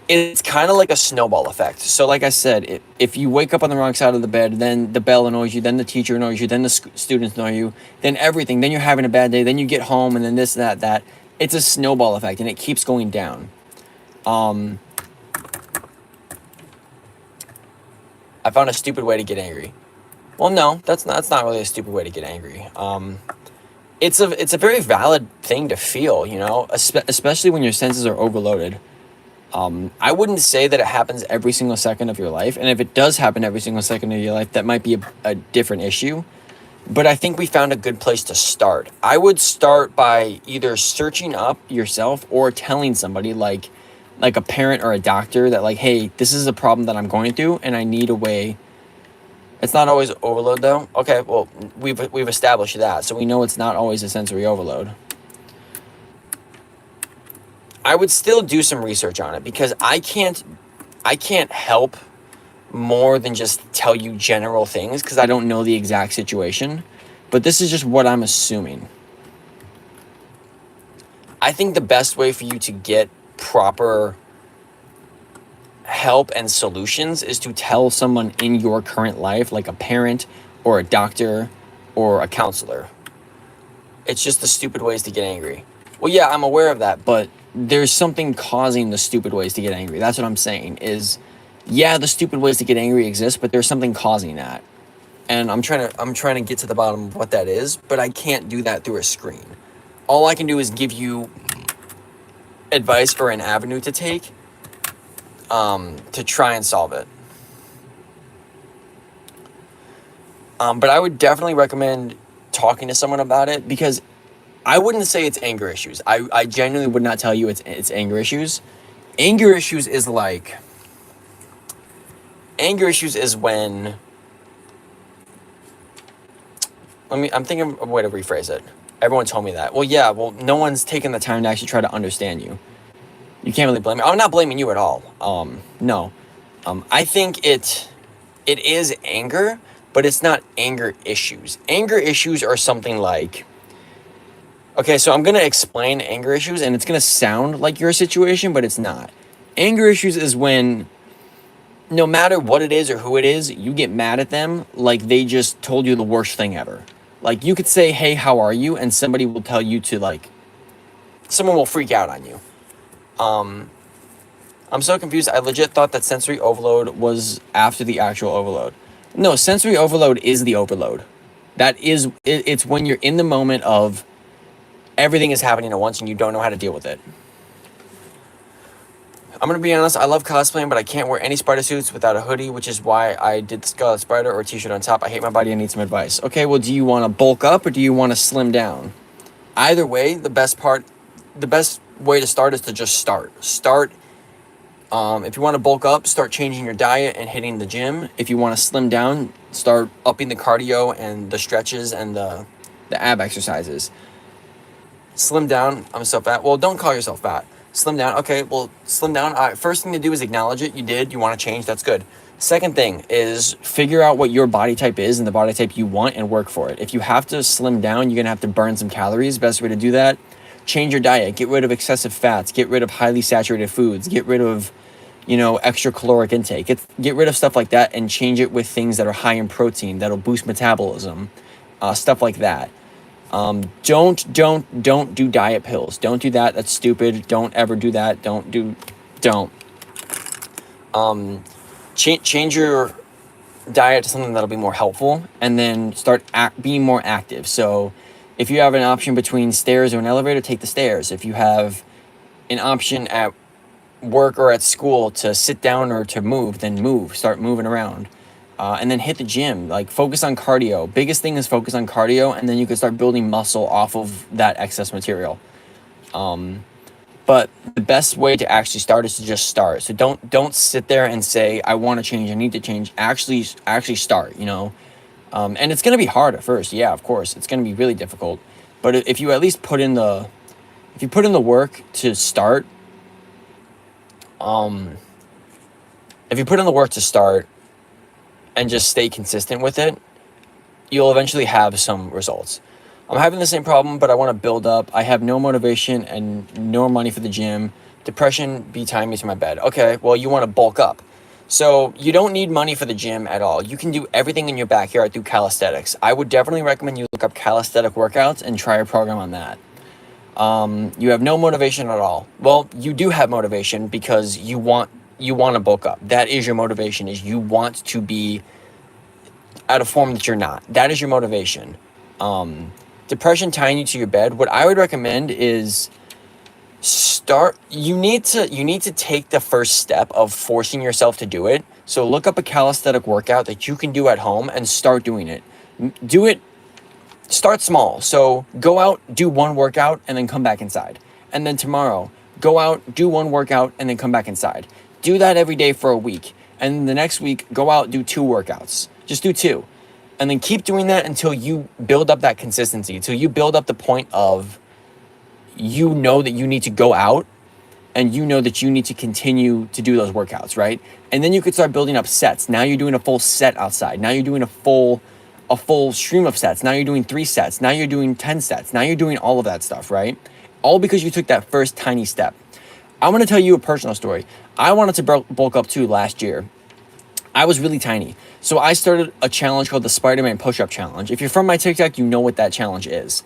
[SPEAKER 2] it's kind of like a snowball effect. So like I said, if you wake up on the wrong side of the bed, then the bell annoys you, then the teacher annoys you, then the students annoy you, then everything, then you're having a bad day, then you get home, and then this, that. It's a snowball effect, and it keeps going down. I found a stupid way to get angry. Well, no, that's not really a stupid way to get angry. It's a very valid thing to feel, you know, especially when your senses are overloaded. I wouldn't say that it happens every single second of your life. And if it does happen every single second of your life, that might be a different issue. But I think we found a good place to start. I would start by either searching up yourself or telling somebody like a parent or a doctor that like, hey, this is a problem that I'm going through and I need a way. It's not always overload though. Okay, well, we've established that. So we know it's not always a sensory overload. I would still do some research on it because I can't help more than just tell you general things because I don't know the exact situation, but this is just what I'm assuming. I think the best way for you to get proper help and solutions is to tell someone in your current life, like a parent or a doctor or a counselor. It's just the stupid ways to get angry. Well, yeah, I'm aware of that, but there's something causing the stupid ways to get angry. That's what I'm saying is, yeah, the stupid ways to get angry exist, but there's something causing that. And I'm trying to get to the bottom of what that is, but I can't do that through a screen. All I can do is give you advice or an avenue to take to try and solve it. But I would definitely recommend talking to someone about it because I wouldn't say it's anger issues. I genuinely would not tell you it's anger issues. Anger issues is when I'm thinking of a way to rephrase it. Everyone told me that. Well, yeah, no one's taken the time to actually try to understand you. You can't really blame me. I'm not blaming you at all. No. I think it is anger, but it's not anger issues. Anger issues are something like, okay, so I'm going to explain anger issues, and it's going to sound like your situation, but it's not. Anger issues is when no matter what it is or who it is, you get mad at them like they just told you the worst thing ever. Like, you could say, hey, how are you? And somebody will tell you to, like, someone will freak out on you. I'm so confused. I legit thought that sensory overload was after the actual overload. No, sensory overload is the overload. It's when you're in the moment of everything is happening at once and you don't know how to deal with it. I'm going to be honest, I love cosplaying, but I can't wear any spider suits without a hoodie, which is why I did the Scarlet Spider or a t-shirt on top. I hate my body and need some advice. Okay, well, do you want to bulk up or do you want to slim down? Either way, the best way to start is to just start. If you want to bulk up, start changing your diet and hitting the gym. If you want to slim down, start upping the cardio and the stretches and the ab exercises. Slim down, I'm so fat. Well, don't call yourself fat. Slim down. Okay, well, slim down. All right, first thing to do is acknowledge it. You did. You want to change. That's good. Second thing is figure out what your body type is and the body type you want and work for it. If you have to slim down, you're going to have to burn some calories. Best way to do that, change your diet. Get rid of excessive fats. Get rid of highly saturated foods. Get rid of, extra caloric intake. Get rid of stuff like that and change it with things that are high in protein, that'll boost metabolism, stuff like that. Don't do diet pills. Don't do that. That's stupid. Don't ever do that. Don't. Change your diet to something that'll be more helpful, and then start being more active. So if you have an option between stairs or an elevator, take the stairs. If you have an option at work or at school to sit down or to move, then start moving around. And then hit the gym, like focus on cardio. Biggest thing is focus on cardio, and then you can start building muscle off of that excess material. But the best way to actually start is to just start. So don't sit there and say, I want to change, I need to change. Actually start, you know. And it's gonna be hard at first, yeah, of course. It's gonna be really difficult. But if you at least put in the work to start, if you put in the work to start and just stay consistent with it, you'll eventually have some results. I'm having the same problem, but I want to build up. I have no motivation and no money for the gym. Depression be tying me to my bed. Okay, well, you want to bulk up. So you don't need money for the gym at all. You can do everything in your backyard through calisthenics. I would definitely recommend you look up calisthenic workouts and try a program on that. You have no motivation at all. Well, you do have motivation because you want to bulk up. That is your motivation, is you want to be at a form that you're not. That is your motivation. Depression tying you to your bed, what I would recommend is you need to take the first step of forcing yourself to do it. So look up a calisthenic workout that you can do at home and start doing it. Start small. So go out, do one workout, and then come back inside. And then tomorrow, go out, do one workout, and then come back inside. Do that every day for a week. And the next week, go out, do 2 workouts. Just do 2. And then keep doing that until you build up that consistency, until you build up the point of, you know that you need to go out and you know that you need to continue to do those workouts, right? And then you could start building up sets. Now you're doing a full set outside. Now you're doing a full stream of sets. Now you're doing 3 sets. Now you're doing 10 sets. Now you're doing all of that stuff, right? All because you took that first tiny step. I want to tell you a personal story. I wanted to bulk up too last year. I was really tiny. So I started a challenge called the Spider-Man Push-Up Challenge. If you're from my TikTok, you know what that challenge is.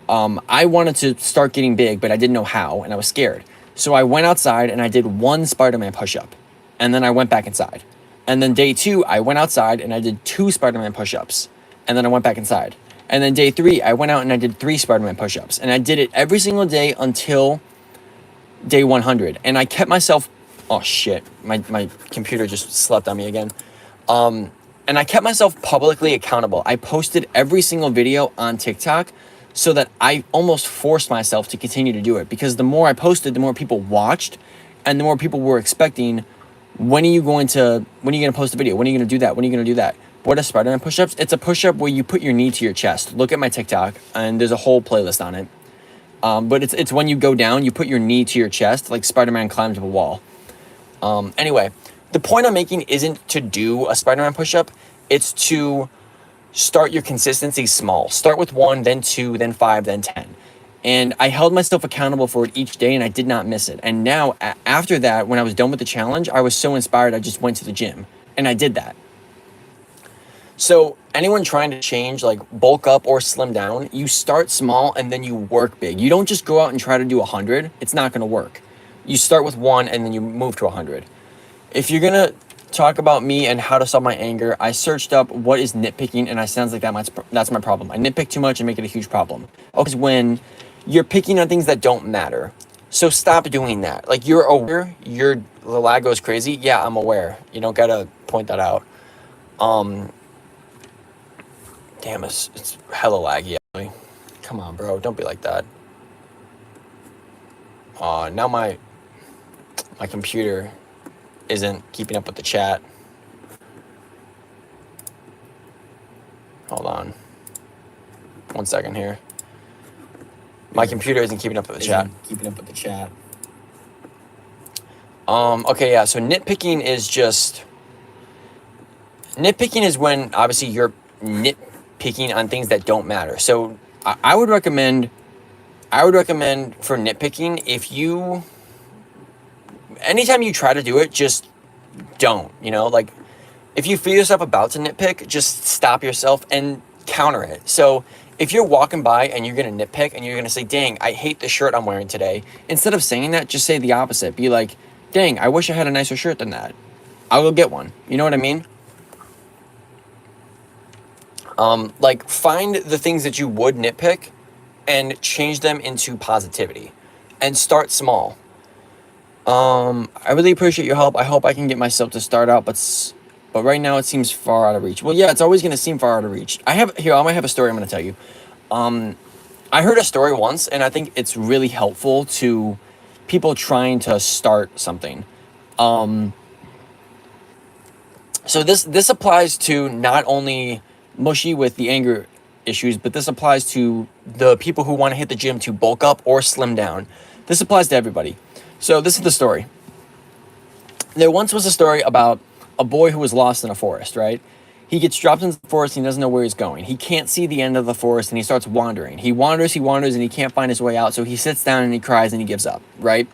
[SPEAKER 2] I wanted to start getting big, but I didn't know how, and I was scared. So I went outside and I did 1 Spider-Man push-up, and then I went back inside. And then day 2, I went outside and I did 2 Spider-Man push-ups, and then I went back inside. And then day 3, I went out and I did 3 Spider-Man push-ups, and I did it every single day until day 100. And I kept myself, oh shit, my computer just slept on me again. And I kept myself publicly accountable. I posted every single video on TikTok so that I almost forced myself to continue to do it, because the more I posted, the more people watched, and the more people were expecting, when are you going to post a video? When are you going to do that? When are you going to do that? What are Spider-Man push-ups? It's a push-up where you put your knee to your chest. Look at my TikTok, and there's a whole playlist on it. But it's when you go down, you put your knee to your chest, like Spider-Man climbs up a wall. Anyway, the point I'm making isn't to do a Spider-Man push-up. It's to start your consistency small. Start with 1, then 2, then 5, then 10. And I held myself accountable for it each day, and I did not miss it. And now, after that, when I was done with the challenge, I was so inspired, I just went to the gym. And I did that. So anyone trying to change, like bulk up or slim down, you start small and then you work big. You don't just go out and try to do 100. It's not going to work. You start with 1 and then you move to 100. If you're going to talk about me and how to solve my anger, I searched up what is nitpicking, and I sounds like that's my problem. I nitpick too much and make it a huge problem. Because when you're picking on things that don't matter. So stop doing that. Like, you're aware, the lag goes crazy. Yeah, I'm aware. You don't got to point that out. Damn, it's hella laggy. Actually. Come on, bro. Don't be like that. Now my computer isn't keeping up with the chat. Hold on. 1 second here. My computer isn't keeping up with the chat. Okay, yeah. So nitpicking is when obviously you're nitpicking on things that don't matter. So I would recommend for nitpicking, anytime you try to do it, just don't, like, if you feel yourself about to nitpick, just stop yourself and counter it. So if you're walking by and you're going to nitpick and you're going to say, dang, I hate the shirt I'm wearing today, instead of saying that, just say the opposite. Be like, dang, I wish I had a nicer shirt than that. I'll go get one. You know what I mean? Like, find the things that you would nitpick and change them into positivity, and start small. I really appreciate your help. I hope I can get myself to start out, but right now it seems far out of reach. Well, yeah, it's always going to seem far out of reach. I might have a story I'm going to tell you. I heard a story once, and I think it's really helpful to people trying to start something. So this applies to not only Mushy with the anger issues, but this applies to the people who want to hit the gym to bulk up or slim down. This applies to everybody. So this is the story. There once was a story about a boy who was lost in a forest, right? He gets dropped into the forest and he doesn't know where he's going. He can't see the end of the forest and he starts wandering. He wanders, and he can't find his way out. So he sits down and he cries and he gives up, right?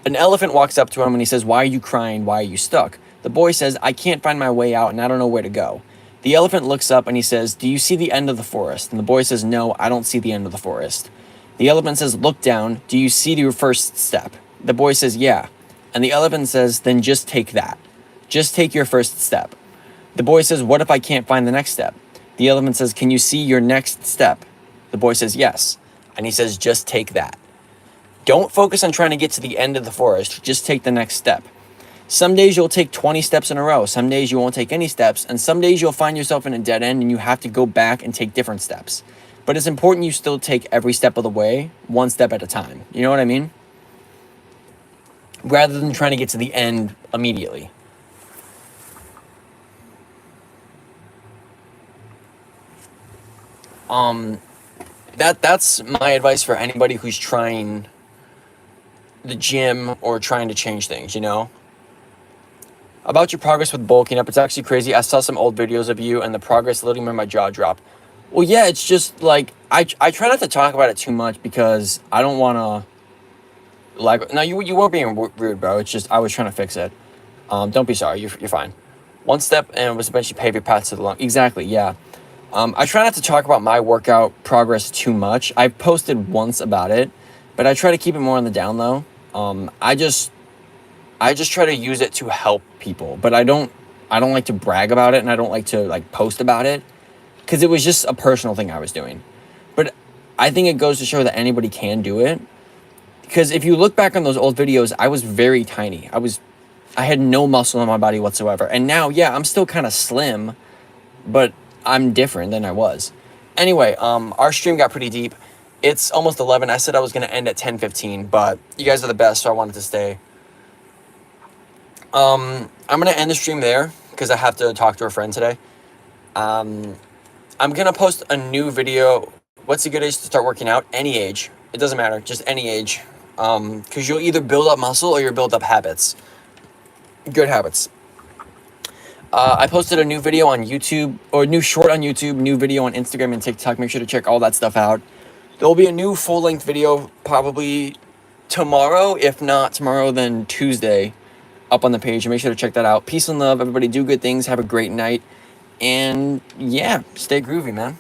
[SPEAKER 2] An elephant walks up to him and he says, "Why are you crying? Why are you stuck?" The boy says, "I can't find my way out and I don't know where to go." The elephant looks up and he says, "Do you see the end of the forest?" And the boy says, "No, I don't see the end of the forest." The elephant says, "Look down. Do you see your first step?" The boy says, "Yeah." And the elephant says, "Then just take that. Just take your first step." The boy says, "What if I can't find the next step?" The elephant says, "Can you see your next step?" The boy says, "Yes." And he says, "Just take that. Don't focus on trying to get to the end of the forest. Just take the next step." Some days you'll take 20 steps in a row. Some days you won't take any steps. And some days you'll find yourself in a dead end and you have to go back and take different steps. But it's important you still take every step of the way, one step at a time. You know what I mean? Rather than trying to get to the end immediately. That's my advice for anybody who's trying the gym or trying to change things, you know? About your progress with bulking up, it's actually crazy. I saw some old videos of you and the progress literally made my jaw drop. Well, yeah, it's just like, I try not to talk about it too much because I don't want to, like, no, you weren't being rude, bro. It's just, I was trying to fix it. Don't be sorry, you're fine. One step and was eventually pave your path to the long. Exactly, yeah. I try not to talk about my workout progress too much. I've posted once about it, but I try to keep it more on the down low. I just try to use it to help people, but I don't like to brag about it, and I don't like to like post about it because it was just a personal thing I was doing. But I think it goes to show that anybody can do it. Because if you look back on those old videos, I was very tiny. I had no muscle in my body whatsoever. And now, yeah, I'm still kind of slim, but I'm different than I was. Anyway, our stream got pretty deep. It's almost 11. I said I was going to end at 10:15, but you guys are the best, so I wanted to stay. I'm going to end the stream there because I have to talk to a friend today. I'm going to post a new video. What's a good age to start working out? Any age. It doesn't matter. Just any age. Because you'll either build up muscle or you'll build up habits. Good habits. I posted a new video on YouTube, or new short on YouTube, new video on Instagram and TikTok. Make sure to check all that stuff out. There will be a new full-length video probably tomorrow. If not tomorrow, then Tuesday, up on the page. And make sure to check that out. Peace and love, everybody. Do good things. Have a great night. And yeah, stay groovy, man.